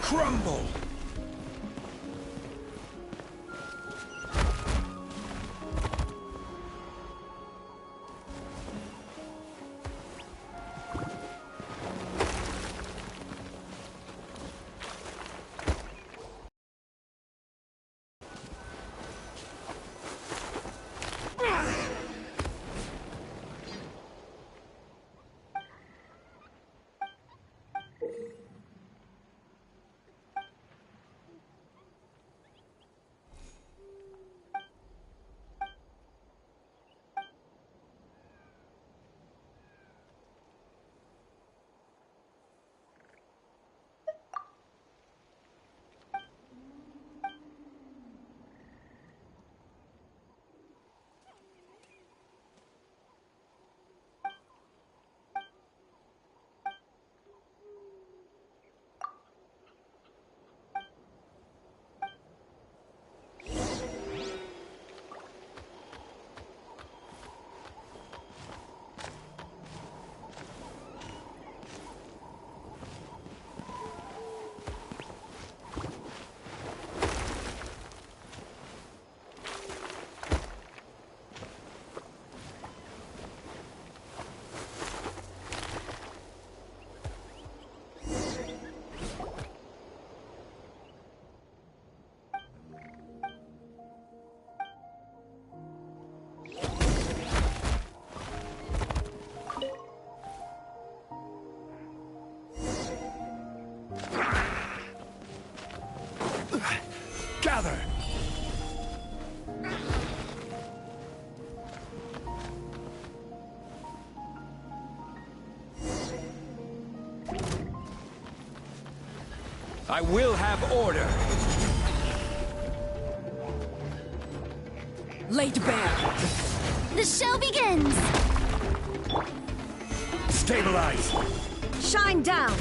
Crumble! Gather! I will have order! Laid bare. The show begins! Stabilize! Shine down!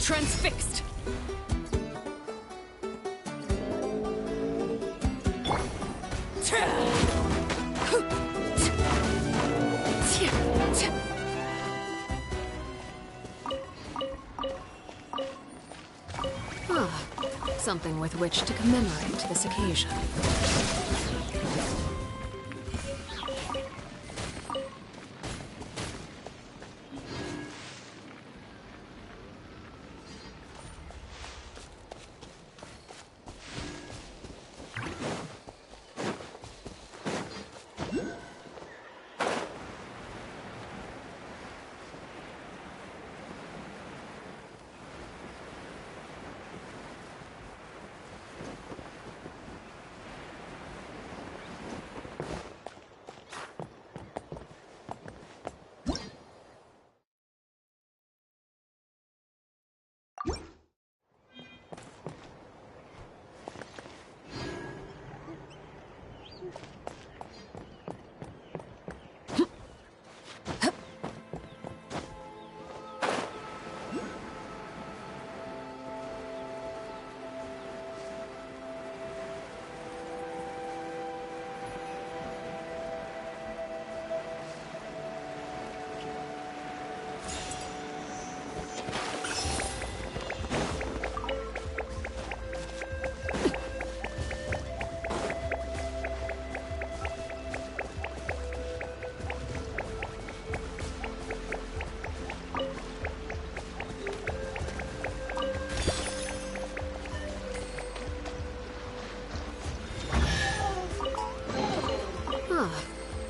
Transfixed! Ah, something with which to commemorate this occasion.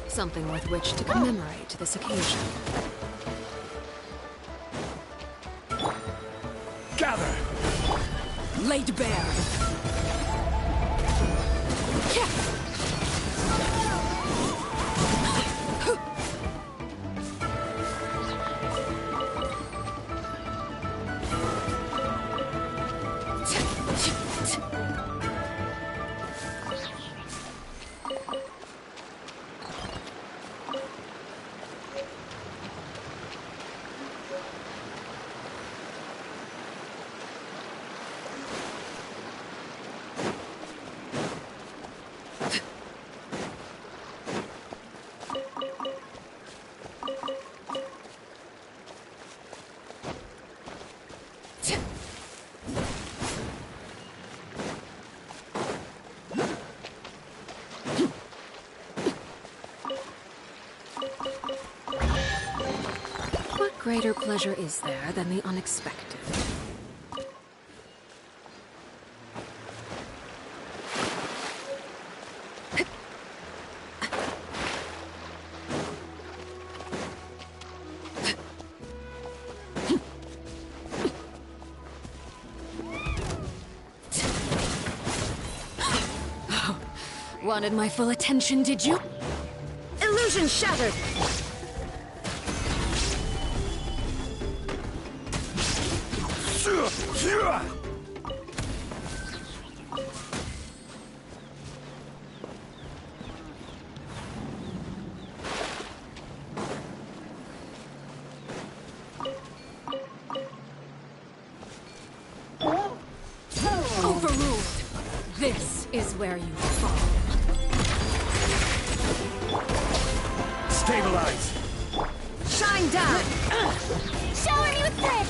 Something with which to commemorate this occasion. Gather! Laid bare! What greater pleasure is there than the unexpected? Oh, wanted my full attention, did you? Illusion shattered! move, this is where you fall. Stabilize! Shine down! Shower me with bread!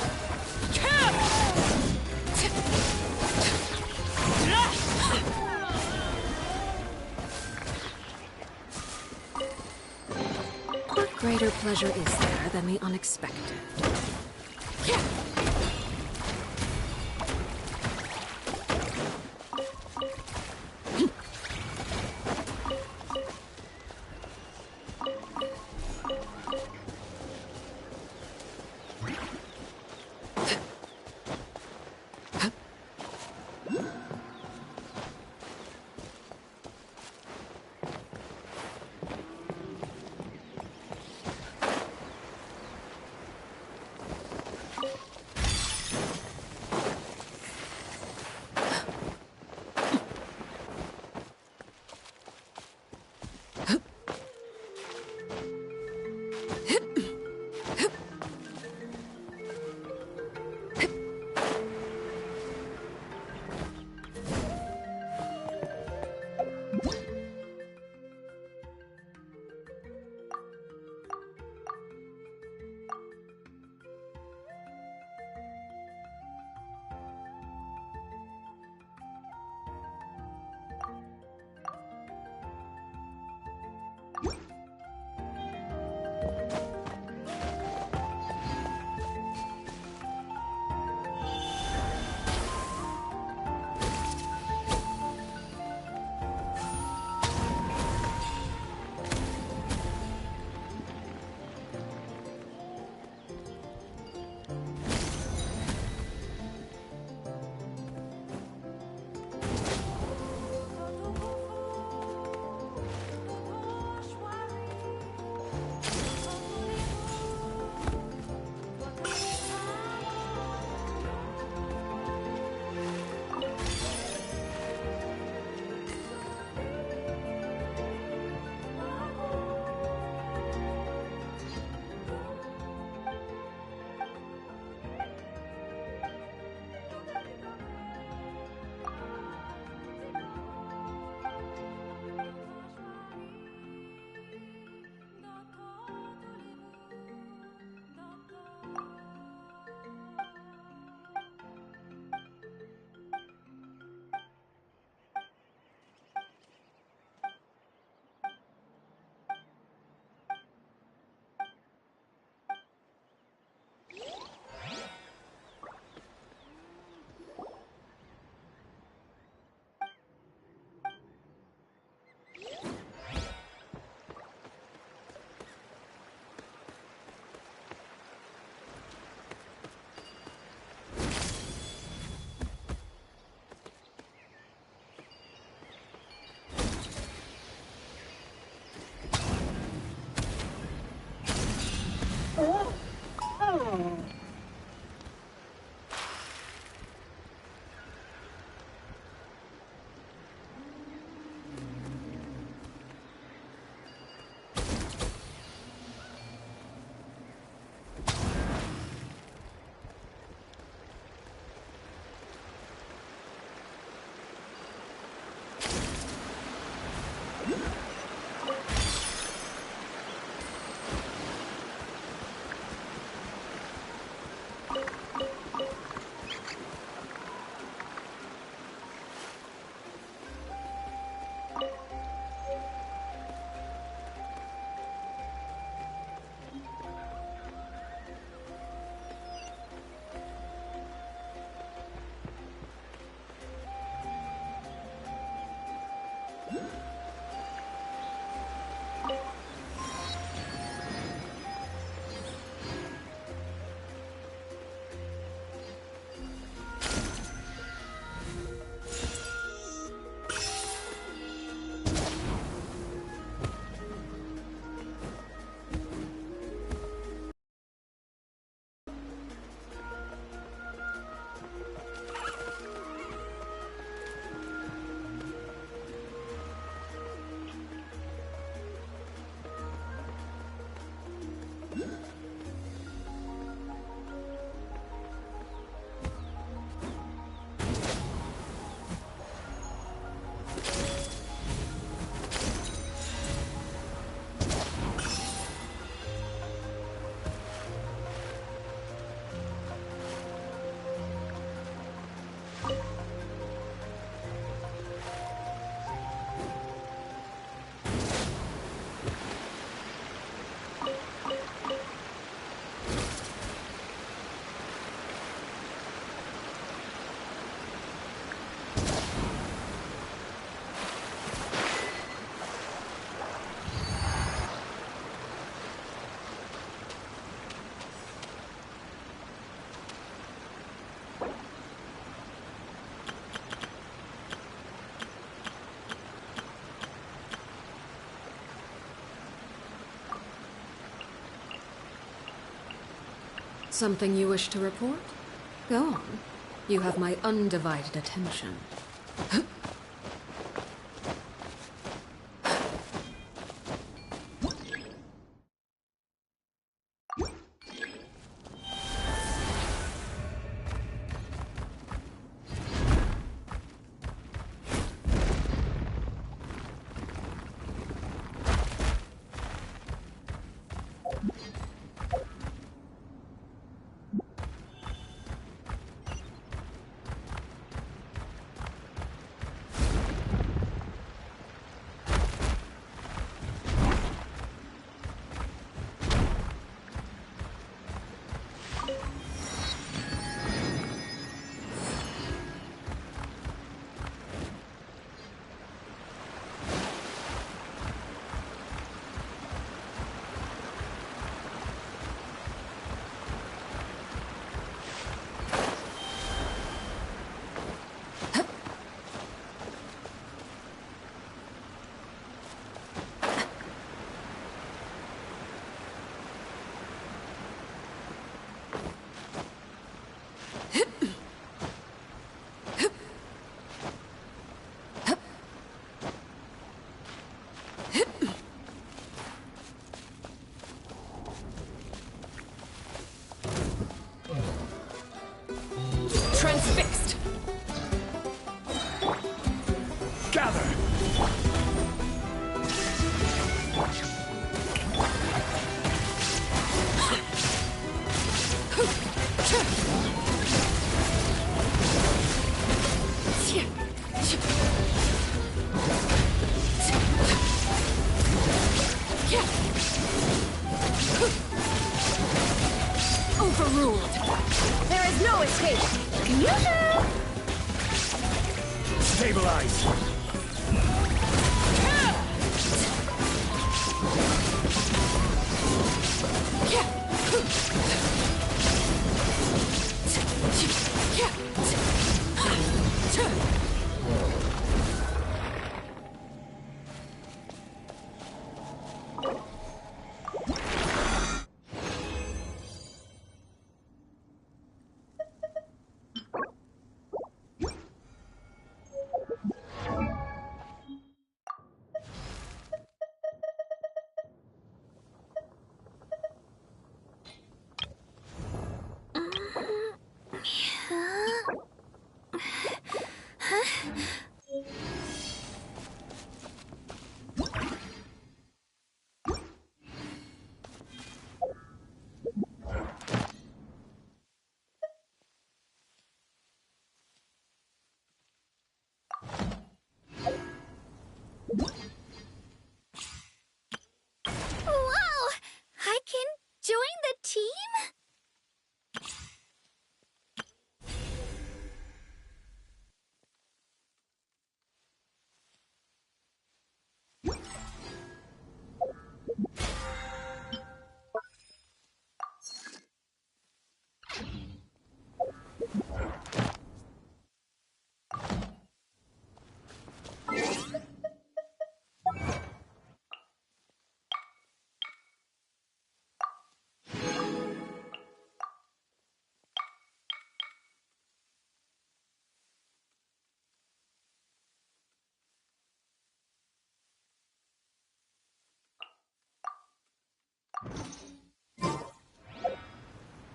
What greater pleasure is there than the unexpected? Something you wish to report? Go on. You have my undivided attention. Transfixed! Gather! Overruled! There is no escape! Yoo-hoo! Stabilize! Whoa! I can join the team?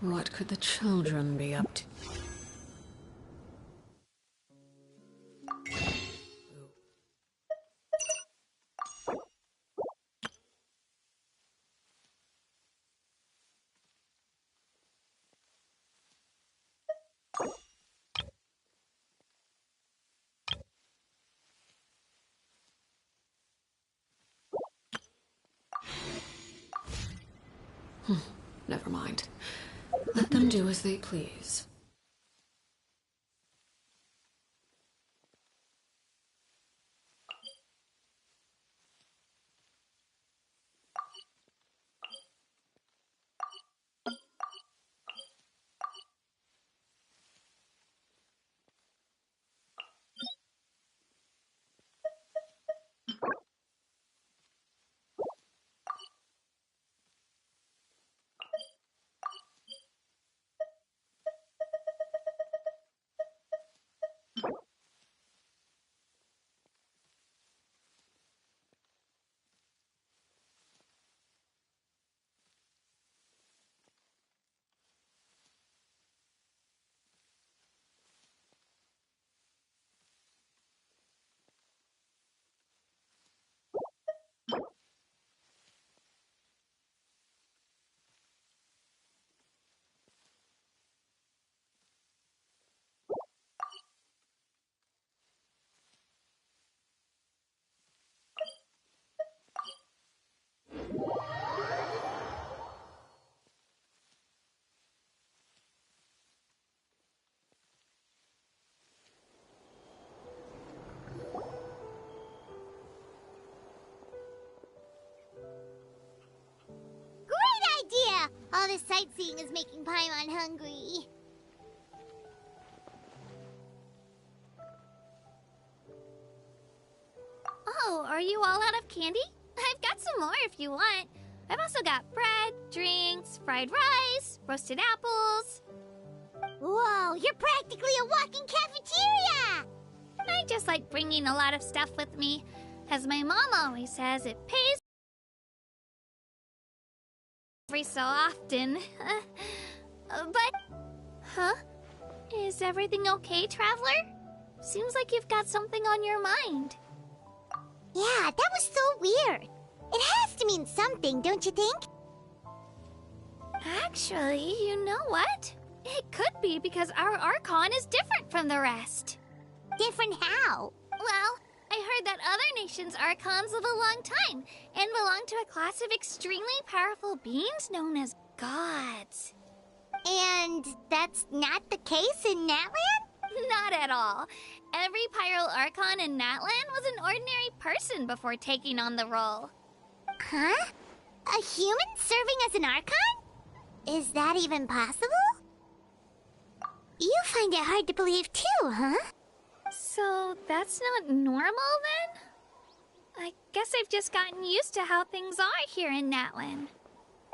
What could the children be up to? Never mind. Let them do as they please. this sightseeing is making Paimon hungry. Oh, are you all out of candy? I've got some more if you want. I've also got bread, drinks, fried rice, roasted apples. Whoa, you're practically a walking cafeteria! I just like bringing a lot of stuff with me. As my mom always says, it pays every so often. Huh? Is everything okay, Traveler? Seems like you've got something on your mind. Yeah, that was so weird. It has to mean something, don't you think? Actually, you know what? It could be because our Archon is different from the rest. Different how? Well, I heard that other nations' Archons live a long time and belong to a class of extremely powerful beings known as gods. And that's not the case in Natlan? Not at all. Every Pyro Archon in Natlan was an ordinary person before taking on the role. Huh? A human serving as an Archon? Is that even possible? You find it hard to believe too, huh? So that's not normal then? I guess I've just gotten used to how things are here in Natlan.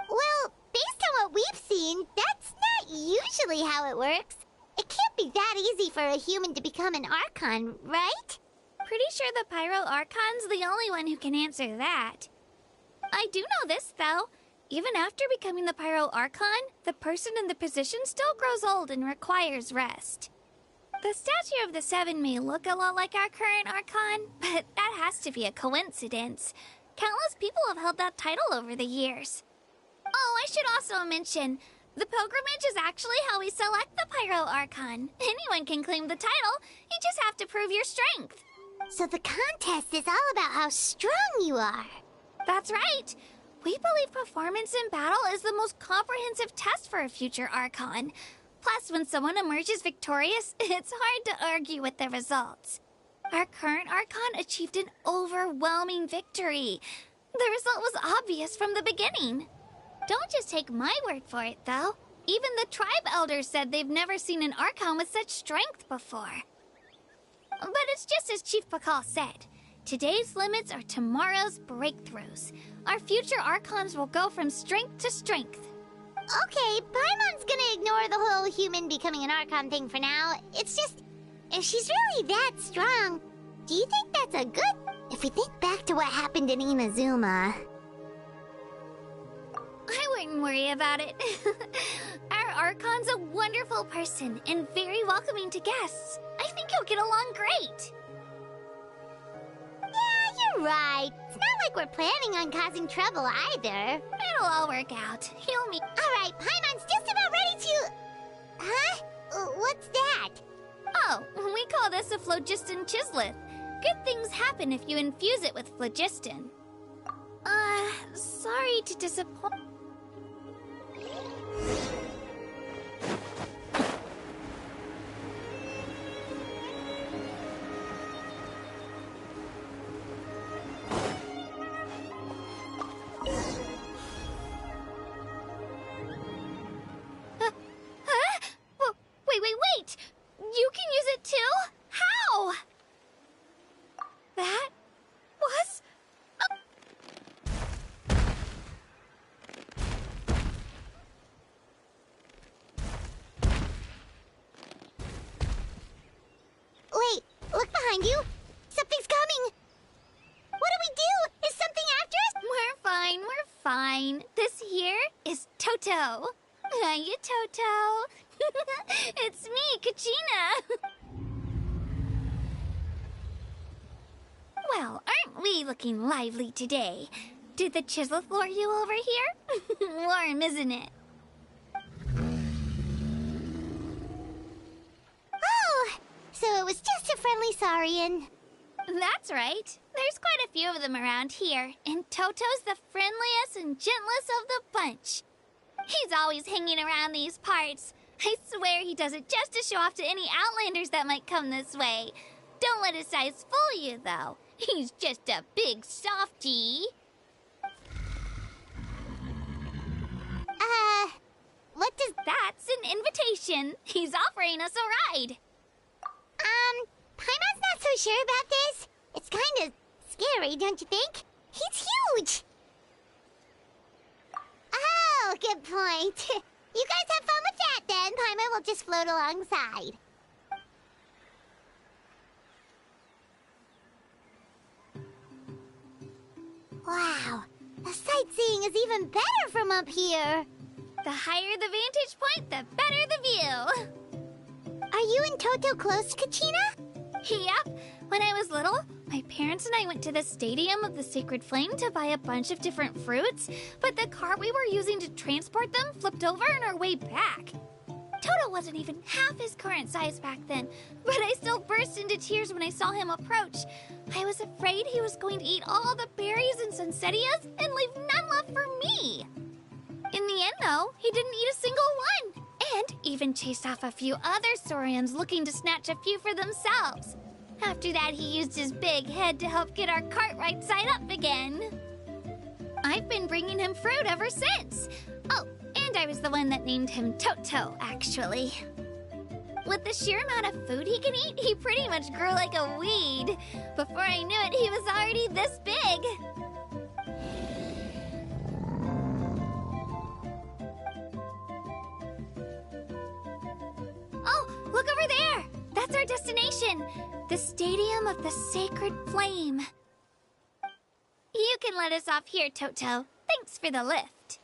Well, based on what we've seen, that's not usually how it works. It can't be that easy for a human to become an Archon, right? Pretty sure the Pyro Archon's the only one who can answer that. I do know this, though. Even after becoming the Pyro Archon, the person in the position still grows old and requires rest. The statue of the Seven may look a lot like our current Archon, but that has to be a coincidence. Countless people have held that title over the years. Oh, I should also mention, the pilgrimage is actually how we select the Pyro Archon. Anyone can claim the title, you just have to prove your strength. So the contest is all about how strong you are. That's right. We believe performance in battle is the most comprehensive test for a future Archon. Plus, when someone emerges victorious, it's hard to argue with the results. Our current Archon achieved an overwhelming victory. The result was obvious from the beginning. Don't just take my word for it, though. Even the tribe elders said they've never seen an Archon with such strength before. But it's just as Chief Pakal said. Today's limits are tomorrow's breakthroughs. Our future Archons will go from strength to strength. Okay, Paimon's gonna ignore the whole human becoming an Archon thing for now. It's just, if she's really that strong, do you think that's a good... If we think back to what happened in Inazuma... I wouldn't worry about it. Our Archon's a wonderful person and very welcoming to guests. I think you'll get along great. Yeah, you're right. It's not like we're planning on causing trouble either. It'll all work out. You'll meet... Alright, Paimon's just about ready to... Huh? What's that? Oh, we call this a phlogiston chisleth. Good things happen if you infuse it with phlogiston. Sorry to disappoint... Wait! You can use it too? How? That was... Wait, look behind you. Something's coming. What do we do? Is something after us? We're fine. This here is Toto. Hiya, Toto. It's me, Kachina. Well, aren't we looking lively today? Did the Chisleth lure you over here? Warm, isn't it? Oh, so it was just a friendly Saurian. That's right. There's quite a few of them around here, and Toto's the friendliest and gentlest of the bunch. He's always hanging around these parts. I swear he does it just to show off to any Outlanders that might come this way. Don't let his size fool you, though. He's just a big softie. That's an invitation. He's offering us a ride. Paimon's not so sure about this. It's kind of scary, don't you think? He's huge! Oh, good point. You guys have fun with that then. Paimon will just float alongside. Wow, the sightseeing is even better from up here. The higher the vantage point, the better the view. Are you and Toto close, Kachina? Yep. When I was little, my parents and I went to the Stadium of the Sacred Flame to buy a bunch of different fruits, but the cart we were using to transport them flipped over on our way back. Toto wasn't even half his current size back then, but I still burst into tears when I saw him approach. I was afraid he was going to eat all the berries and sunsettias and leave none left for me. In the end, though, he didn't eat a single one, and even chased off a few other Saurians looking to snatch a few for themselves. After that, he used his big head to help get our cart right side up again. I've been bringing him fruit ever since. Oh, and I was the one that named him Toto, actually. With the sheer amount of food he can eat, he pretty much grew like a weed. Before I knew it, he was already this big. Oh, look over there! That's our destination! The Stadium of the Sacred Flame. You can let us off here, Toto. Thanks for the lift.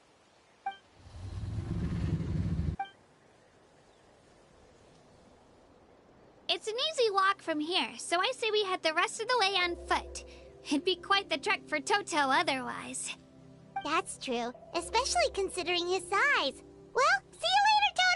It's an easy walk from here, so I say we head the rest of the way on foot. It'd be quite the trek for Toto otherwise. That's true, especially considering his size. Well, see you later, Toto!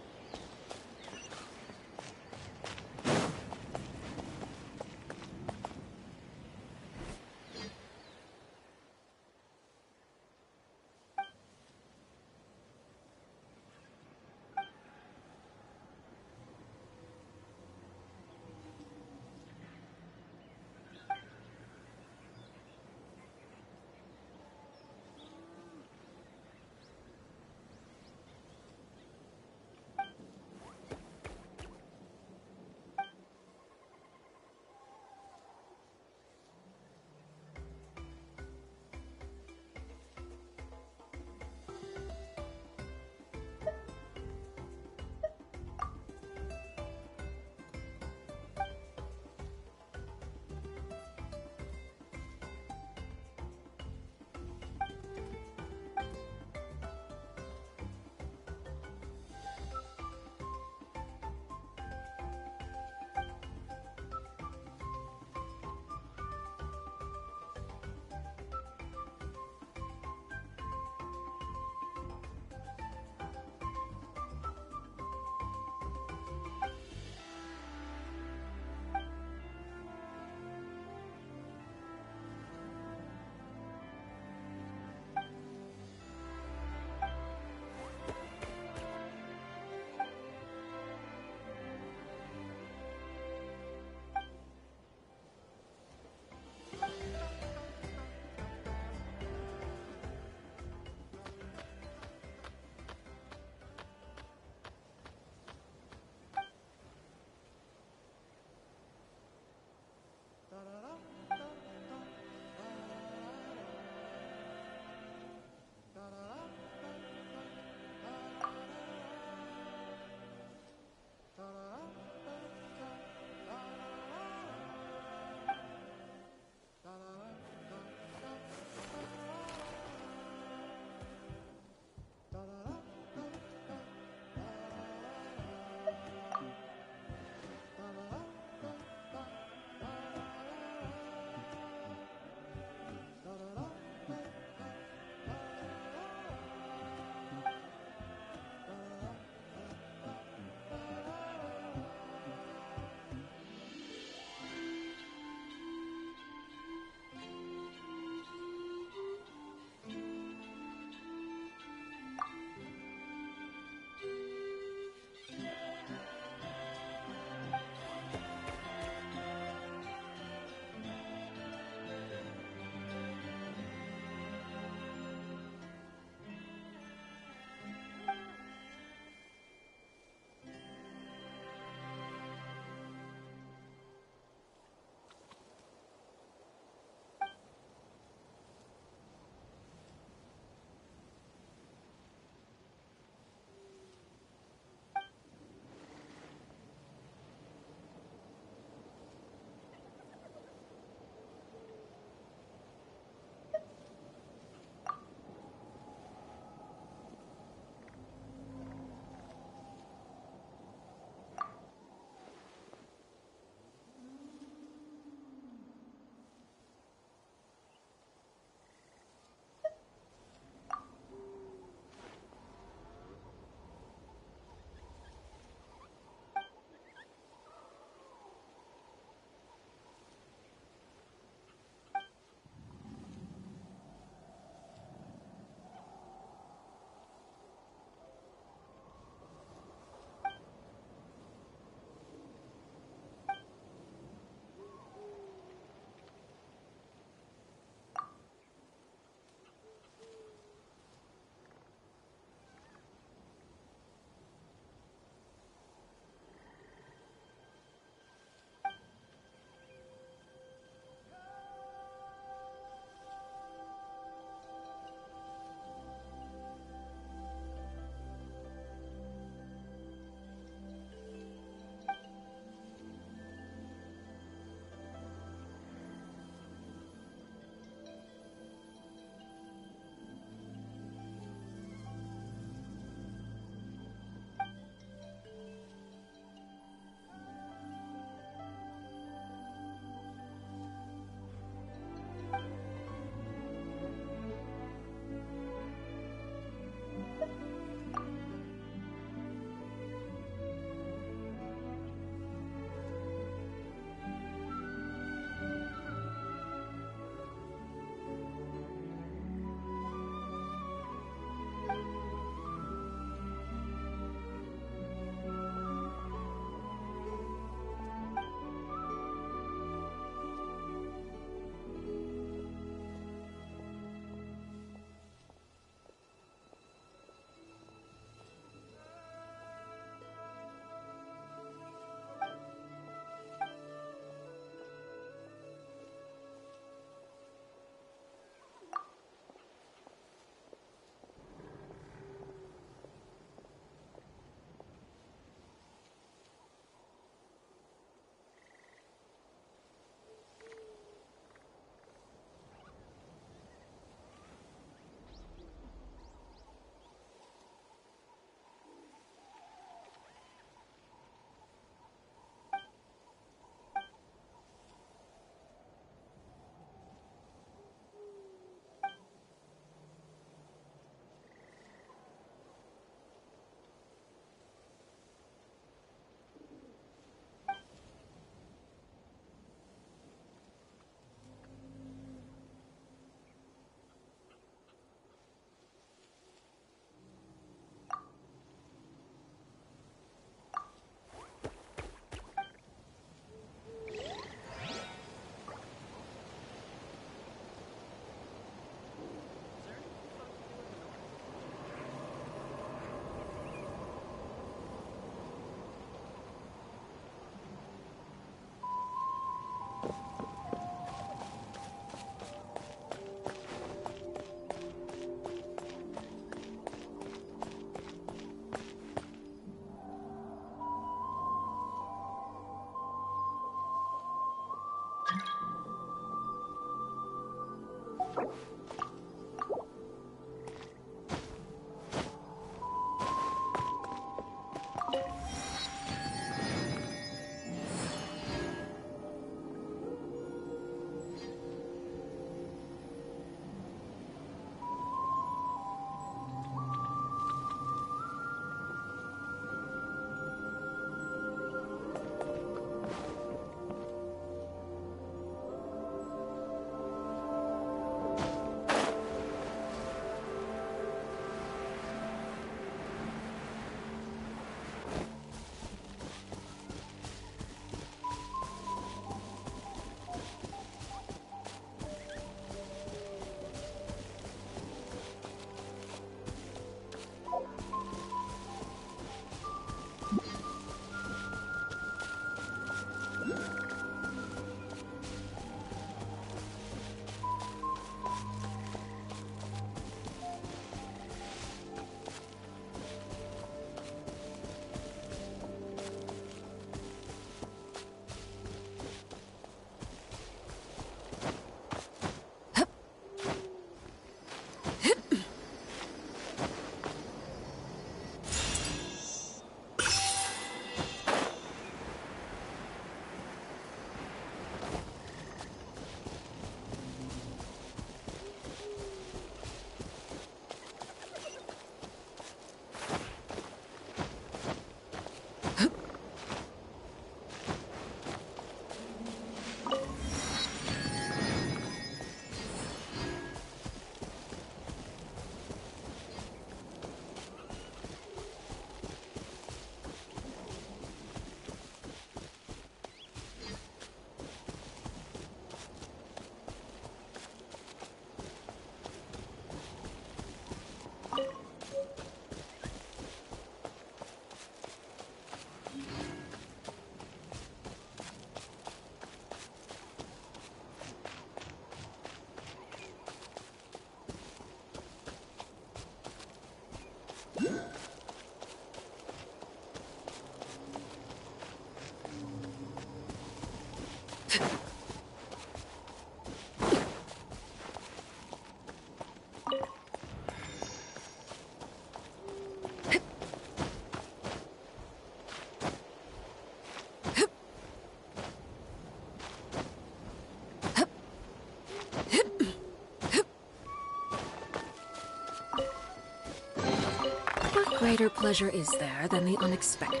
What greater pleasure is there than the unexpected?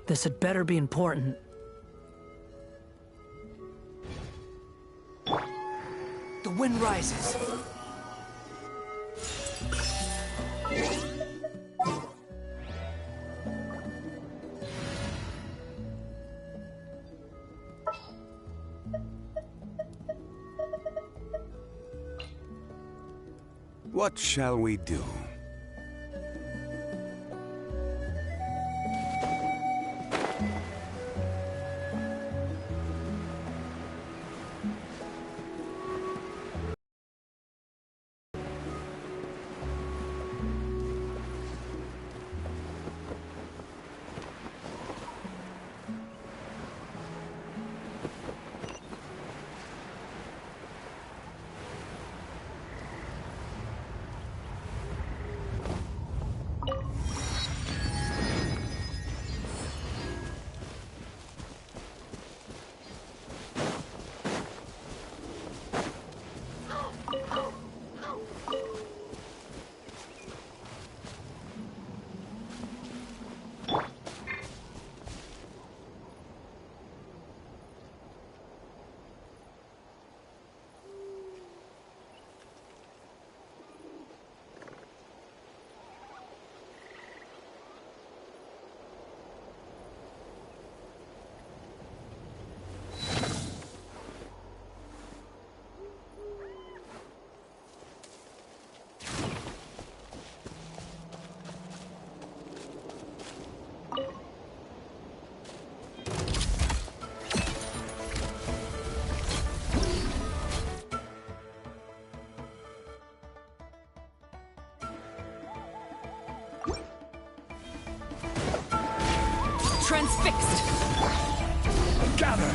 This had better be important. The wind rises. What shall we do? Transfixed! Gather!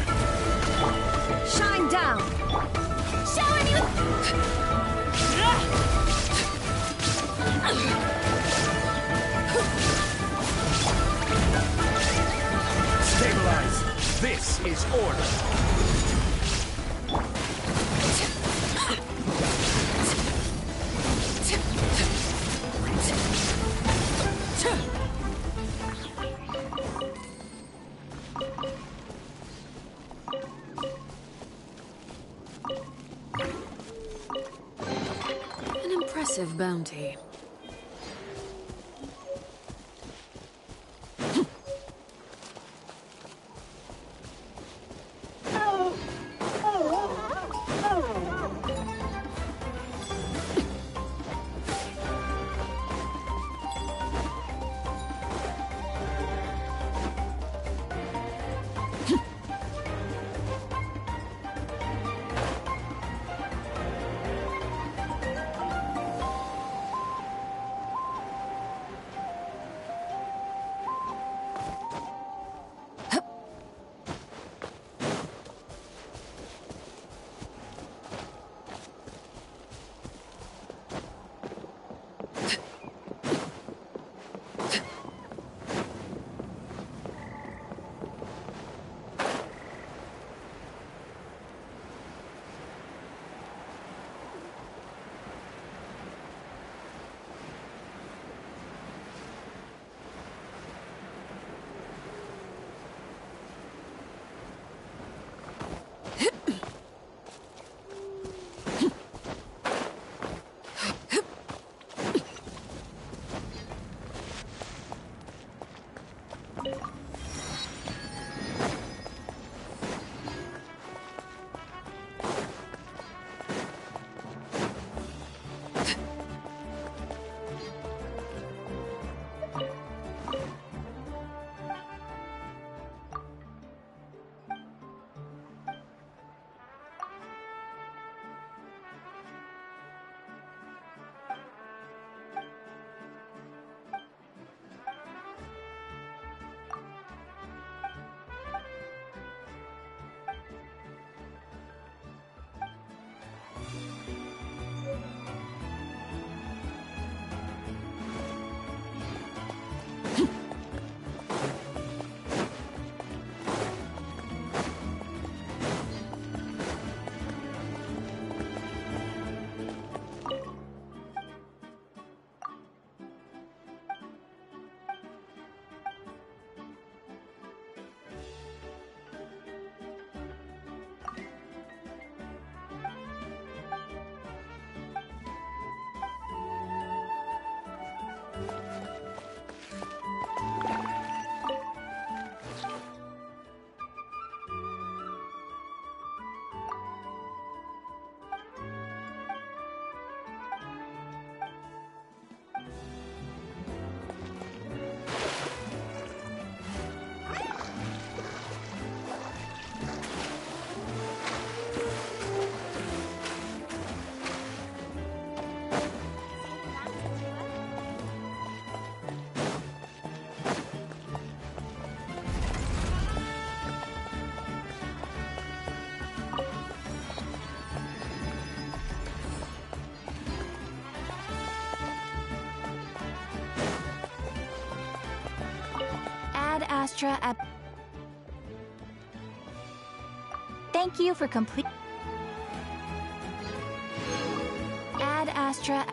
Shine down! Showing you! Stabilize! This is order! An impressive bounty. Astra Thank you for complete. Ad Astra.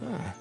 Huh.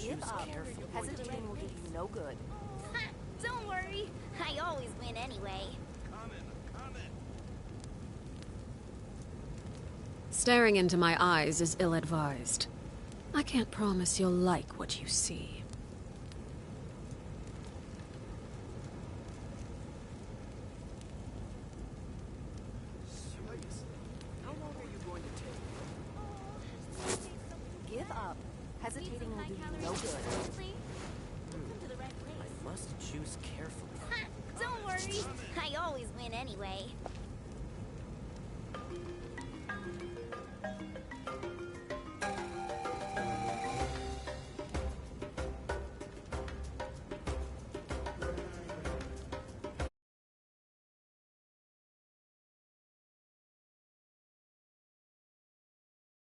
Give up. Hesitating will do you no good. Don't worry. I always win anyway. Staring into my eyes is ill-advised. I can't promise you'll like what you see. How long are you going to take? Give up. Hesitating will do you no good. I must choose carefully. Don't worry. I always win anyway.